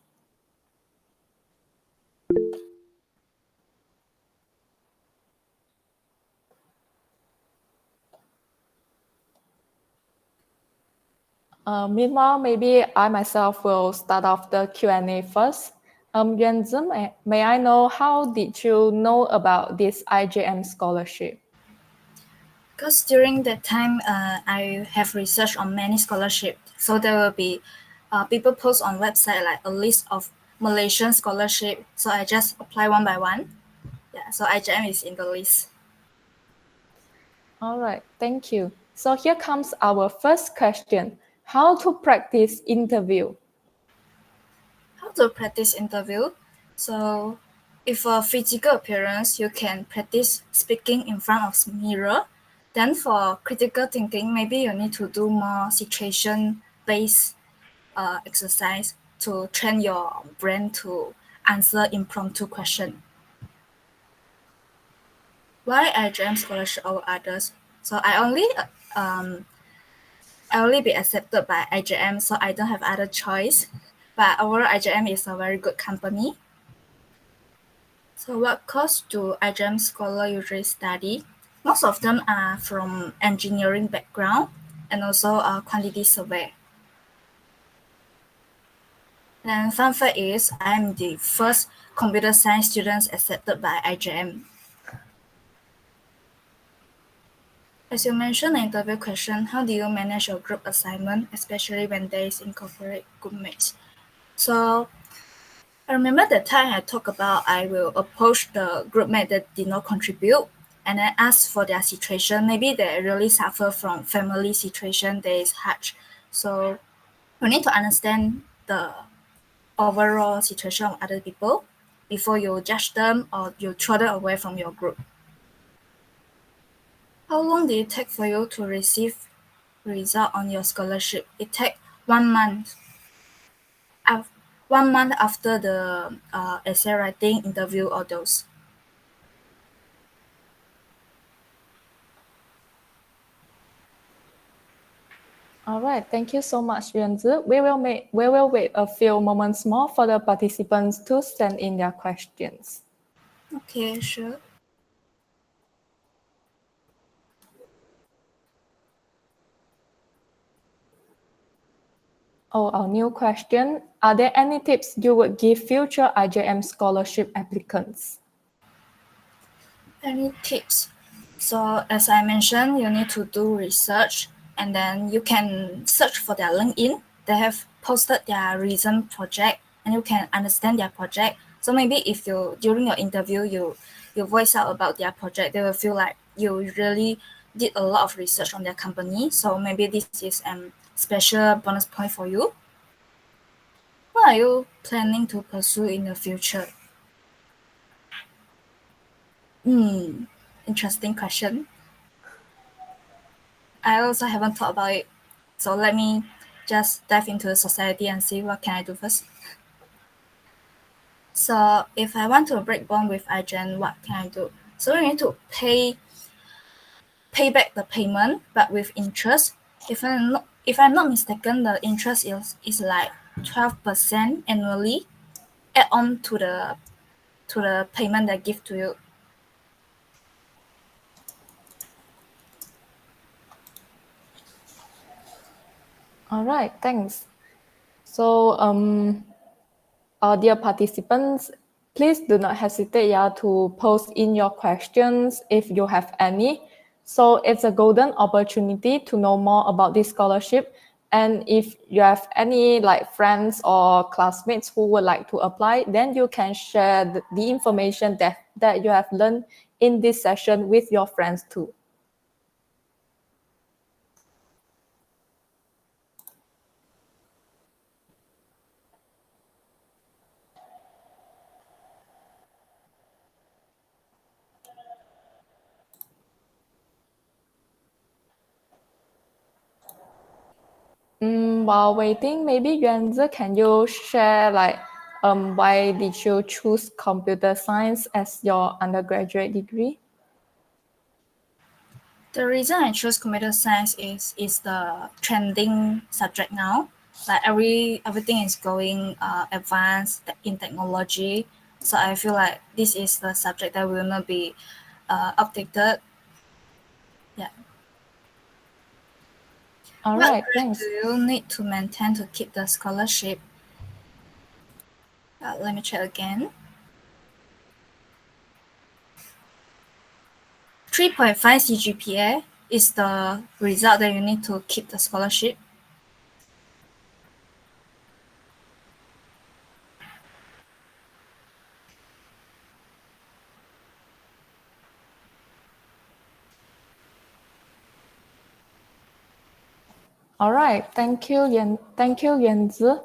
Meanwhile, maybe I myself will start off the Q&A first. Yuanzi, may I know how did you know about this IJM scholarship? Because during that time, I have researched on many scholarships. So there will be people post on website like a list of Malaysian scholarship. So I just apply one by one. Yeah, so IJM is in the list. All right, thank you. So here comes our first question. How to practice interview? How to practice interview? So if for physical appearance, you can practice speaking in front of mirror. Then for critical thinking, maybe you need to do more situation-based exercise to train your brain to answer impromptu question. Why IJM scholarship over others? So I only be accepted by IJM, so I don't have other choice. But overall, IJM is a very good company. So what course do IJM scholar usually study? Most of them are from engineering background and also quantity survey. And fun fact is, I'm the first computer science students accepted by IJM. As you mentioned in the interview question, how do you manage your group assignment, especially when there is incorporate group mates? So I remember the time I talked about I will approach the group mate that did not contribute and then ask for their situation. Maybe they really suffer from family situation that is hard. So you need to understand the overall situation of other people before you judge them or you throw them away from your group. How long did it take for you to receive result on your scholarship? It takes 1 month. 1 month after the essay writing, interview, or those. All right, thank you so much, Yuanzi. We will wait a few moments more for the participants to send in their questions. Okay, sure. Oh, our new question. Are there any tips you would give future IJM scholarship applicants? Any tips? So as I mentioned, you need to do research and then you can search for their LinkedIn. They have posted their recent project and you can understand their project. So maybe if you during your interview you voice out about their project, they will feel like you really did a lot of research on their company. So maybe this is a special bonus point for you. What are you planning to pursue in the future? Interesting question. I also haven't thought about it. So let me just dive into the society and see what can I do first. So if I want to break bond with IJN, what can I do? So you need to pay back the payment, but with interest. If I'm not mistaken, the interest is like 12% annually, add on to the payment they give to you. All right, thanks. So, dear participants, please do not hesitate to post in your questions if you have any. So it's a golden opportunity to know more about this scholarship. And if you have any friends or classmates who would like to apply, then you can share the information that you have learned in this session with your friends too. While waiting, maybe Yuanzi, can you share why did you choose computer science as your undergraduate degree? The reason I chose computer science is the trending subject now. Like everything is going advanced in technology, so I feel like this is the subject that will not be updated. Yeah. All What right, grade thanks. do you need to maintain to keep the scholarship? Let me check again. 3.5 CGPA is the result that you need to keep the scholarship. All right, thank you, Yuanzi.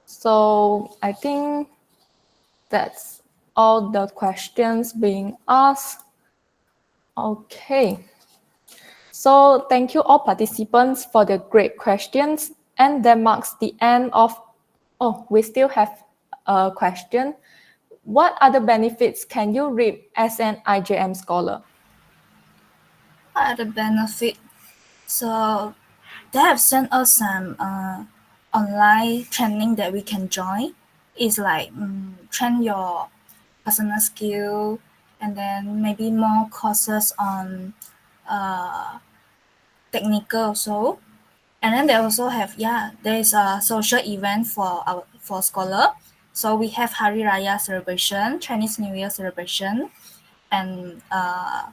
So I think that's all the questions being asked. Okay. So thank you all participants for the great questions. And that marks the end of, oh, we still have a question. What other benefits can you reap as an IJM scholar? What are the benefits? So they have sent us some online training that we can join. It's like train your personal skill, and then maybe more courses on technical also. And then they also have there is a social event for scholar. So we have Hari Raya celebration, Chinese New Year celebration, and I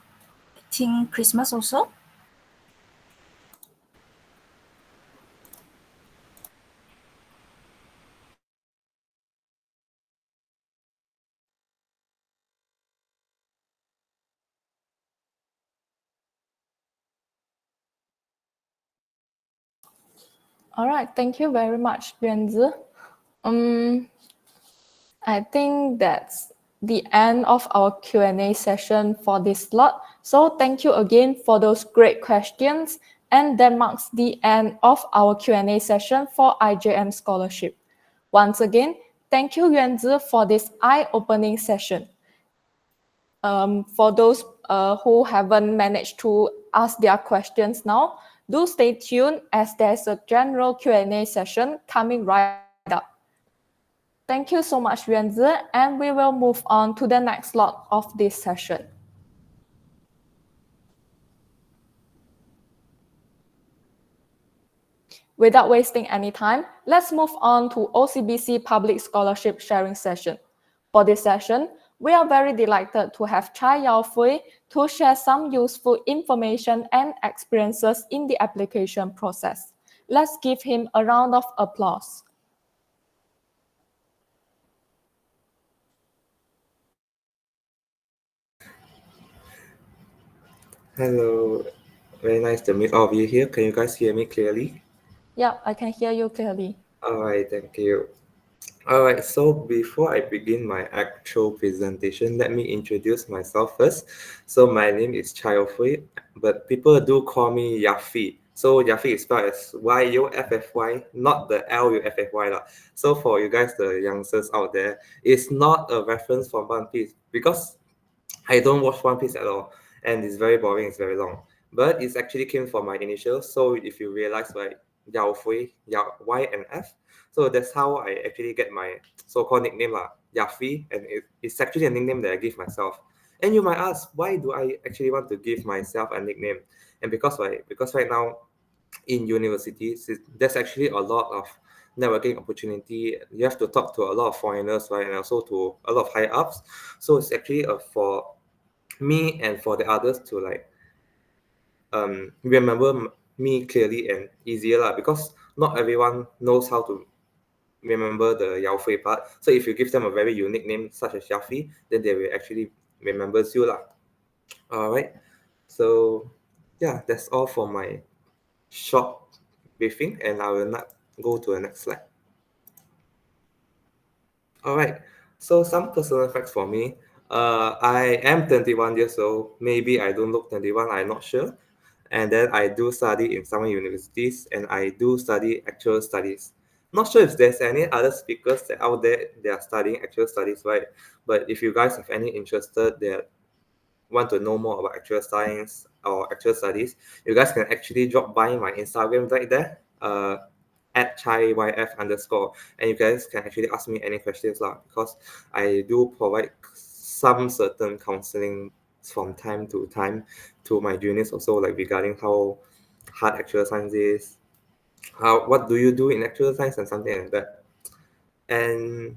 think Christmas also. All right, thank you very much, Yuanzi. I think that's the end of our Q&A session for this slot. So thank you again for those great questions. And that marks the end of our Q&A session for IJM Scholarship. Once again, thank you, Yuanzi, for this eye-opening session. For those who haven't managed to ask their questions now, do stay tuned as there's a general Q&A session coming right up. Thank you so much, Yuanzi, and we will move on to the next slot of this session. Without wasting any time, let's move on to OCBC Public Scholarship Sharing Session. For this session, we are very delighted to have Chai Yaofui to share some useful information and experiences in the application process. Let's give him a round of applause. Hello, very nice to meet all of you here. Can you guys hear me clearly? Yeah, I can hear you clearly. All right, thank you. All right, so before I begin my actual presentation, let me introduce myself first. So my name is Chai Fui, but people do call me Yafi. So Yafi is spelled as Yuffy, not the Luffy. So for you guys, the youngsters out there, it's not a reference from One Piece because I don't watch One Piece at all, and it's very boring. It's very long, but it's actually came from my initials. So if you realize, like Yao Fui, Yao Y and F, so that's how I actually get my so-called nickname lah, Yafi, and it's actually a nickname that I give myself. And you might ask, why do I actually want to give myself a nickname? And because right now in universities, there's actually a lot of networking opportunity. You have to talk to a lot of foreigners, right, and also to a lot of high ups. So it's actually for me and for the others to like remember me clearly and easier lah, because not everyone knows how to remember the Yao Fei part. So if you give them a very unique name such as Yafi, then they will actually remembers you lah. All right. So yeah, that's all for my short briefing, and I will not go to the next slide. All right. So some personal facts for me. I am 21 years old. Maybe I don't look 21. I'm not sure. And then I do study in some universities, and I do study actual studies. Not sure if there's any other speakers out there that are studying actual studies, right? But if you guys have any interested that want to know more about actual science or actual studies, you guys can actually drop by my Instagram right there, at chayyf_, and you guys can actually ask me any questions because I do provide some certain counseling from time to time to my juniors also, like regarding how hard actual science is, what do you do in actual science and something like that. And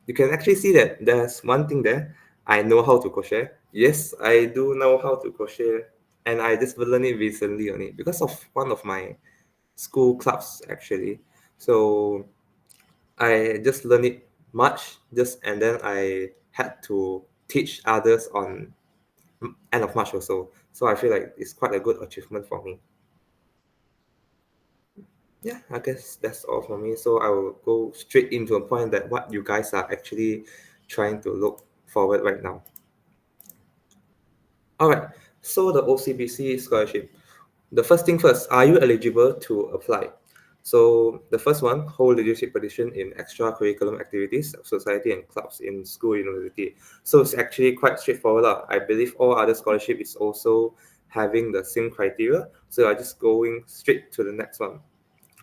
you can actually see that there's one thing there. I know how to crochet. Yes, I do know how to crochet, and I just learned it recently only because of one of my school clubs actually. So I just learned it much and then I had to teach others on end of March also. So I feel like it's quite a good achievement for me. Yeah, I guess that's all for me. So I will go straight into a point that what you guys are actually trying to look forward right now. All right. So the OCBC scholarship. The first thing first, are you eligible to apply? So the first one, hold leadership position in extracurriculum activities of society and clubs in school, university. So it's actually quite straightforward. I believe all other scholarship is also having the same criteria. So I'm just going straight to the next one.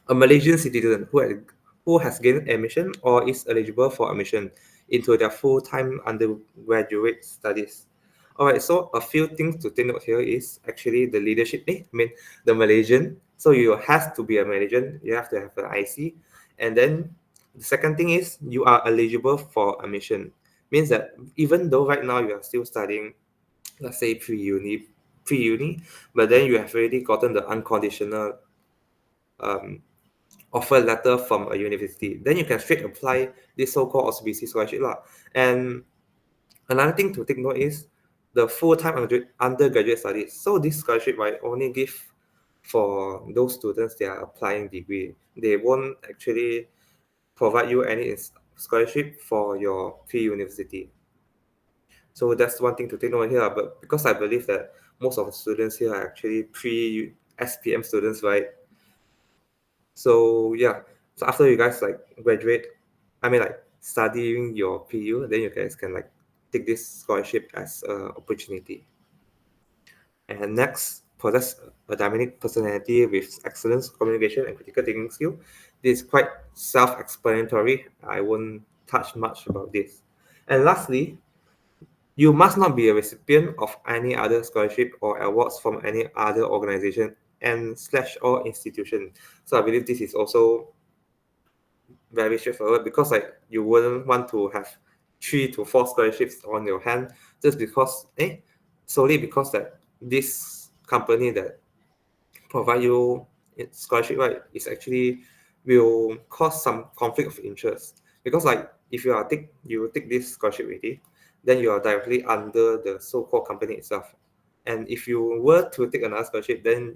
A Malaysian citizen who has gained admission or is eligible for admission into their full-time undergraduate studies. All right, so a few things to take note here is actually the leadership. The Malaysian. So you have to be a Malaysian. You have to have an IC, and then the second thing is you are eligible for admission. Means that even though right now you are still studying, let's say pre-uni, but then you have already gotten the unconditional offer letter from a university, then you can straight apply this so-called OCBC scholarship And another thing to take note is the full-time undergraduate studies. So this scholarship only give for those students that are applying degree. They won't actually provide you any scholarship for your pre-university. So that's one thing to take note here. But because I believe that most of the students here are actually pre-SPM students, right? So yeah, so after you guys graduate, studying your PU, then you guys can take this scholarship as an opportunity. And next, possess a dynamic personality with excellent communication and critical thinking skill. This is quite self-explanatory. I won't touch much about this. And lastly, you must not be a recipient of any other scholarship or awards from any other organization and/or institution. So I believe this is also very straightforward because you wouldn't want to have 3 to 4 scholarships on your hand just because solely because that this company that provide you scholarship is actually will cause some conflict of interest because if you take this scholarship already, then you are directly under the so-called company itself, and if you were to take another scholarship, then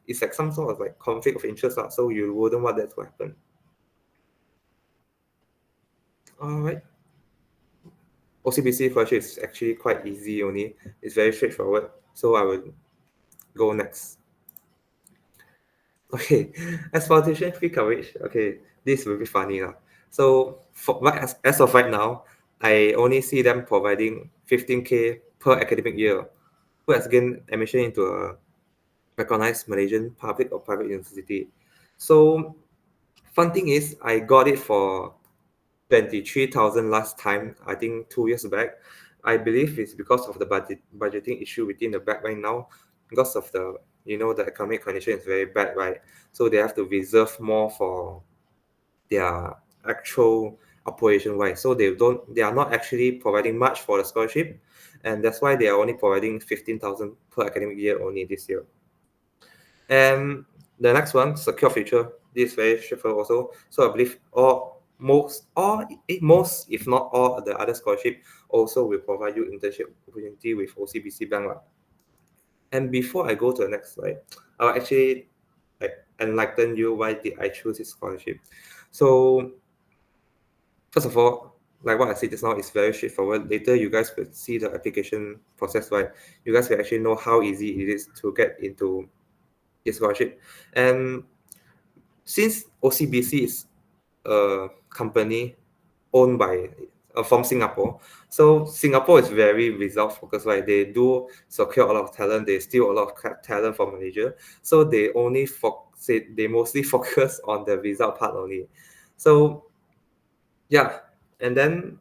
it's like some sort of conflict of interest so you wouldn't want that to happen. All right. OCBC scholarship is actually quite easy only. It's very straightforward. So I will go next. Okay, as for tuition fee coverage, okay, this will be funny now. So as of right now, I only see them providing 15K per academic year who has gained admission into a recognized Malaysian public or private university. So fun thing is I got it for 23,000 last time, I think 2 years back. I believe it's because of the budgeting issue within the bank right now, because of the economic condition is very bad, right? So they have to reserve more for their actual operation, right? So they are not actually providing much for the scholarship, and that's why they are only providing 15,000 per academic year only this year. And the next one, secure future. This is very straightforward also. So I believe most, if not all, the other scholarship also will provide you internship opportunity with OCBC Bank. And before I go to the next slide, I'll actually enlighten you why did I choose this scholarship. So first of all, like what I said just now, it's very straightforward. Later, you guys will see the application process, right? You guys will actually know how easy it is to get into this scholarship. And since OCBC is a company owned by from Singapore. So Singapore is very result focused, right? They do secure a lot of talent. They steal a lot of talent from Malaysia. So they only they mostly focus on the result part only. So yeah, and then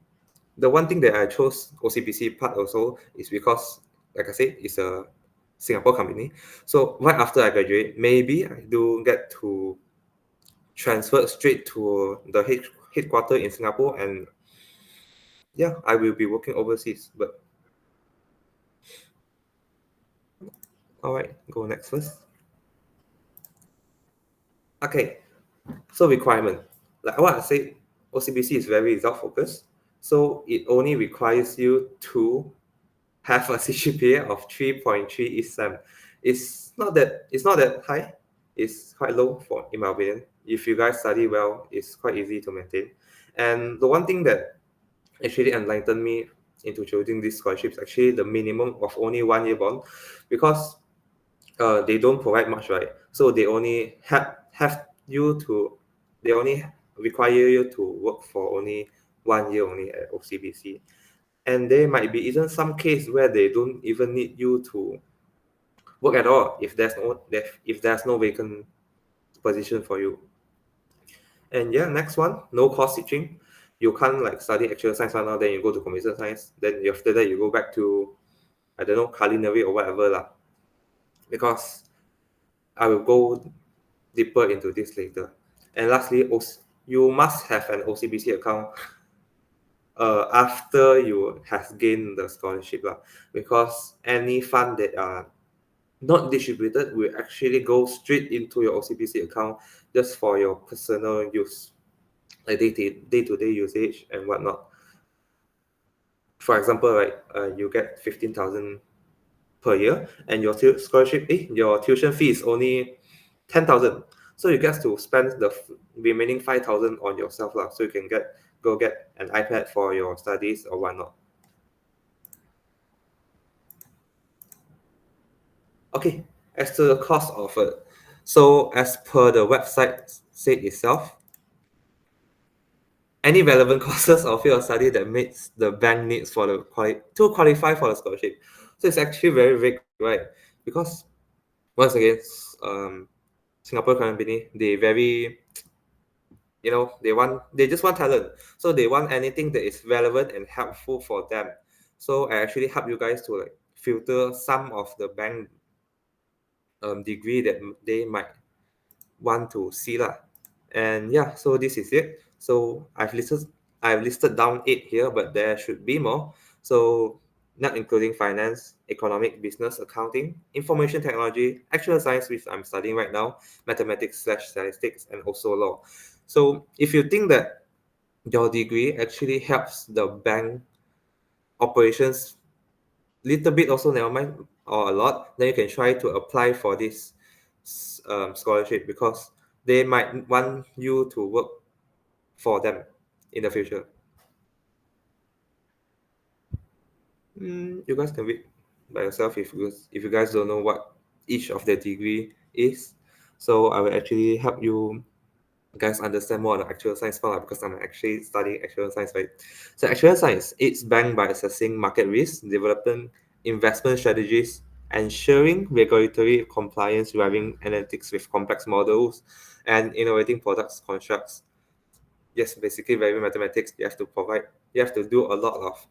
the one thing that I chose OCBC part also is because, like I said, it's a Singapore company. So right after I graduate, maybe I do get to transfer straight to the headquarter in Singapore, and yeah, I will be working overseas. But all right, go next first. Okay, so requirement. Like what I said, OCBC is very result focused. So it only requires you to have a CGPA of 3.3 each sem. It's not that high. It's quite low for in my opinion. If you guys study well, it's quite easy to maintain. And the one thing that actually enlightened me into choosing this scholarship is actually the minimum of only 1 year bond, because they don't provide much, right? So they only they only require you to work for only 1 year only at OCBC. And there might be even some case where they don't even need you to work at all if there's no vacant position for you. And yeah, next one, no course teaching. You can't like study actual science right now, then you go to computer science, then after that you go back to, I don't know, culinary or whatever lah. Because I will go deeper into this later. And lastly, you must have an OCBC account after you have gained the scholarship lah. Because any fund that are not distributed will actually go straight into your OCBC account just for your personal use, like day-to-day usage and whatnot. For example, right, you get 15,000 per year, and your your tuition fee is only 10,000. So you get to spend the remaining 5,000 on yourself lah. So you can go get an iPad for your studies or whatnot. Okay, as to the cost offered. So as per the website said itself, any relevant courses of your study that meets the bank needs for the to qualify for the scholarship. So it's actually very vague, right? Because once again, Singapore company, they very, they just want talent. So they want anything that is relevant and helpful for them. So I actually help you guys to like filter some of the bank degree that they might want to see lah. And yeah, so this is it. So I've listed down 8 here, but there should be more. So not including finance, economic, business, accounting, information technology, actual science, which I'm studying right now, mathematics/statistics, and also law. So if you think that your degree actually helps the bank operations little bit also, never mind, or a lot, then you can try to apply for this scholarship, because they might want you to work for them in the future. You guys can read by yourself if you guys don't know what each of the degree is. So I will actually help you guys understand more on the actual science part, because I'm actually studying actual science, right? So actual science, it's banked by assessing market risk, developing investment strategies, ensuring regulatory compliance, driving analytics with complex models, and innovating products constructs. Yes, basically very mathematics. You have to do a lot of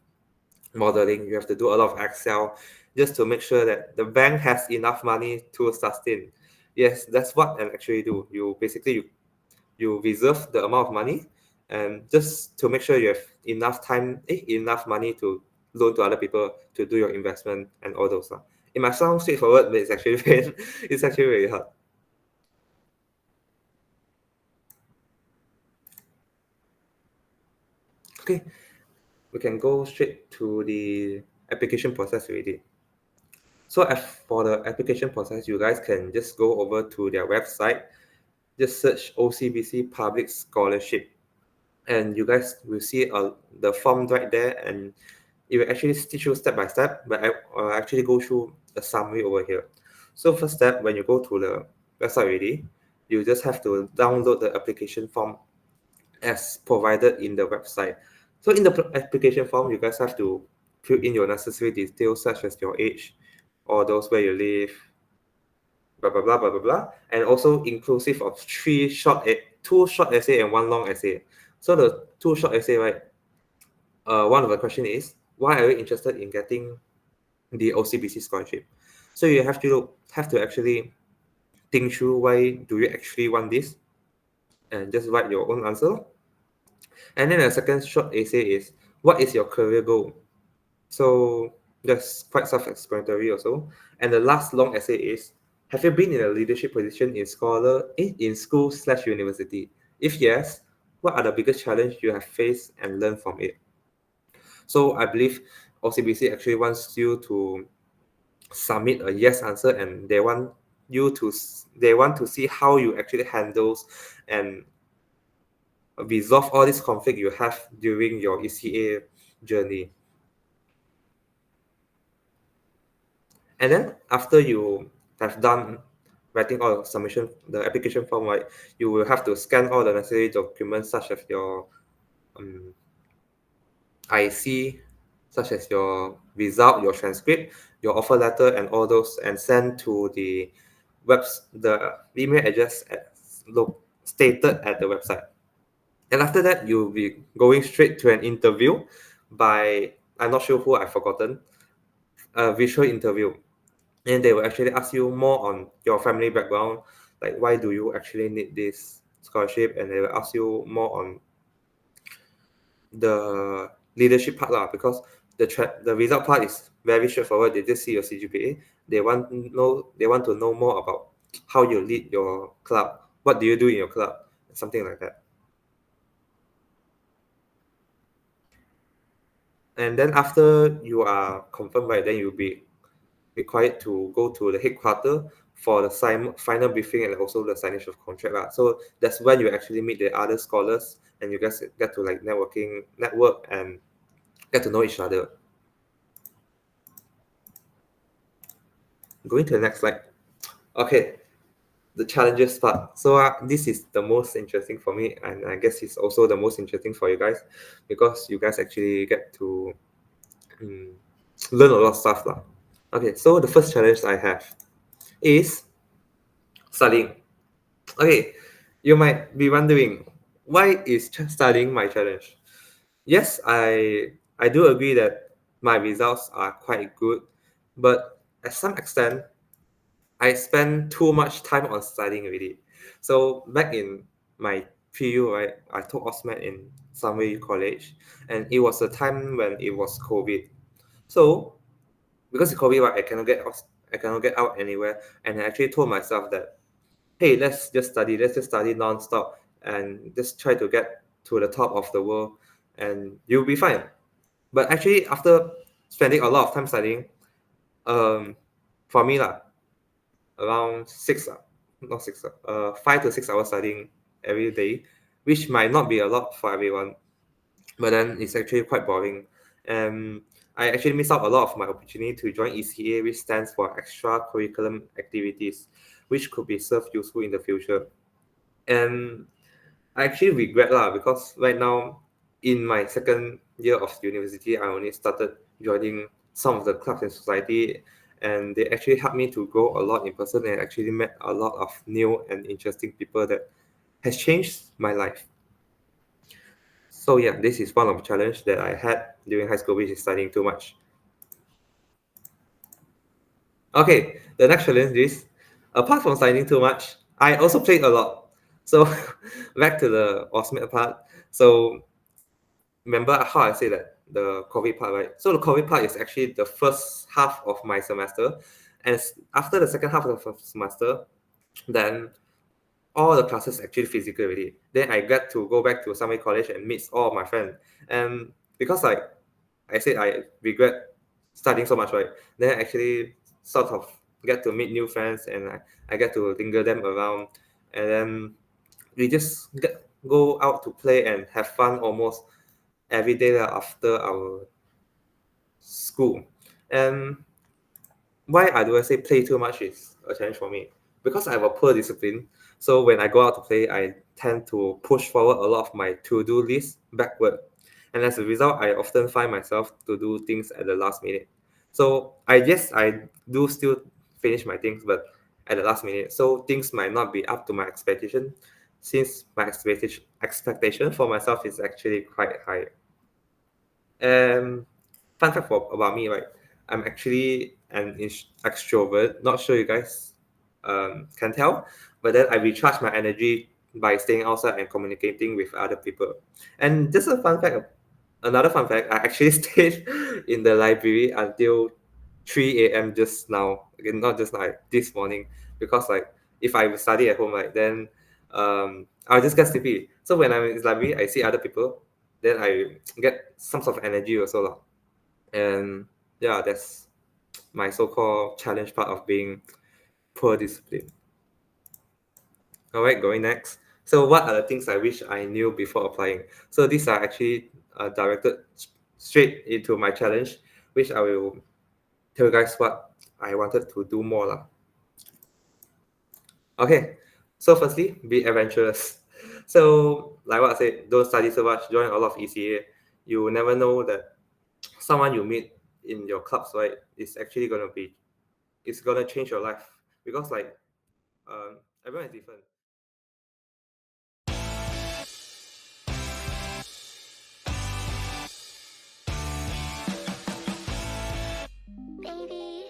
modeling. You have to do a lot of Excel just to make sure that the bank has enough money to sustain. Yes, that's what I actually do. You reserve the amount of money, and just to make sure you have enough money to loan to other people to do your investment and all those stuff. It might sound straightforward, but it's actually very hard. Okay, we can go straight to the application process already. So as for the application process, you guys can just go over to their website, just search OCBC Public Scholarship, and you guys will see the form right there, and it will actually teach you step by step, but I'll actually go through a summary over here. So first step, when you go to the website already, you just have to download the application form as provided in the website. So in the application form, you guys have to fill in your necessary details such as your age, or those where you live, blah blah blah blah blah blah, and also inclusive of two short essay and one long essay. So the two short essay, right? One of the question is, why are you interested in getting the OCBC scholarship? So you have to actually think through why do you actually want this, and just write your own answer. And then the second short essay is, what is your career goal? So that's quite self-explanatory also. And the last long essay is, have you been in a leadership position in school/university? If yes, what are the biggest challenge you have faced and learned from it? So I believe OCBC actually wants you to submit a yes answer, and they want to see how you actually handles and resolve all this conflict you have during your ECA journey. And then after you have done writing all the submission, the application form, right, you will have to scan all the necessary documents such as your IC, such as your result, your transcript, your offer letter, and all those, and send to the email address stated at the website. And after that, you'll be going straight to an interview by, I'm not sure who, I've forgotten, a visual interview. And they will actually ask you more on your family background, like why do you actually need this scholarship, and they will ask you more on the leadership part lah, because the result part is very straightforward. They just see your CGPA. They want to know more about how you lead your club, what do you do in your club, something like that. And then after you are confirmed, right, then you'll be required to go to the headquarters for the final briefing and also the signage of contract lah. So that's when you actually meet the other scholars, and you guys get to like network and get to know each other. Going to the next slide. Okay, the challenges part. So this is the most interesting for me, and I guess it's also the most interesting for you guys, because you guys actually get to learn a lot of stuff lah. Okay, so the first challenge I have is studying. Okay, you might be wondering, why is studying my challenge? Yes, I do agree that my results are quite good, but at some extent, I spend too much time on studying already. So back in my PU, right, I took OSMED in Sunway College, and it was a time when it was COVID. So because of COVID, right, I cannot get out anywhere, and I actually told myself that, hey, let's just study non-stop and just try to get to the top of the world, and you'll be fine. But actually, after spending a lot of time studying, for me lah, around 5 to 6 hours studying every day, which might not be a lot for everyone, but then it's actually quite boring. And I actually miss out a lot of my opportunity to join ECA, which stands for extracurricular activities, which could be served useful in the future. And I actually regret lah, because right now in my second year of university, I only started joining some of the clubs in society, and they actually helped me to grow a lot in person, and actually met a lot of new and interesting people that has changed my life. So yeah, this is one of the challenges that I had during high school, which is studying too much. Okay, the next challenge is, apart from studying too much, I also played a lot. So back to the OSMED part. So remember how I say that the COVID part, right? So the COVID part is actually the first half of my semester, and after the second half of the semester, then all the classes actually physical already. Then I get to go back to Sunway College and meet all of my friends. And because like I said, I regret studying so much, right? Then I actually sort of get to meet new friends, and I get to linger them around, and then we just go out to play and have fun almost every day after our school. And why do I say play too much is a challenge for me? Because I have a poor discipline. So when I go out to play, I tend to push forward a lot of my to-do list backward. and as a result, I often find myself to do things at the last minute. So I guess I do still finish my things, but at the last minute. So things might not be up to my expectation, since my expectation for myself is actually quite high. Fun fact about me, right? I'm actually an extrovert. Not sure you guys can tell, but then I recharge my energy by staying outside and communicating with other people. And just a fun fact, another fun fact, I actually stayed in the library until 3 a.m. just now. Again, not just like this morning, because like if I study at home, like then I'll just get sleepy. So when I'm in the library, I see other people, then I get some sort of energy also lah. And yeah, that's my so-called challenge part of being poor discipline. All right, going next. So what are the things I wish I knew before applying? So these are actually directed straight into my challenge, which I will tell you guys what I wanted to do more lah. Okay, so firstly, be adventurous. So like what I said, don't study so much, join a lot of ECA. You will never know that someone you meet in your clubs, right, is actually it's gonna change your life, because like everyone is different. Baby,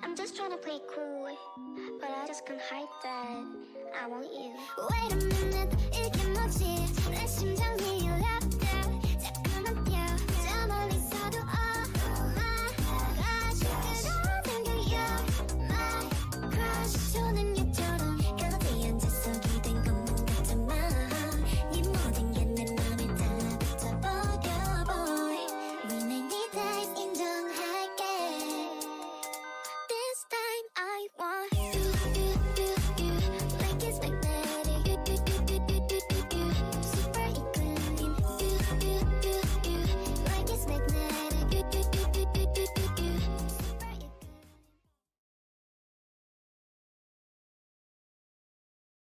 I'm just trying to play cool, but I just can't hide that I want you. Wait a minute, 이게 뭐지? 내 심장이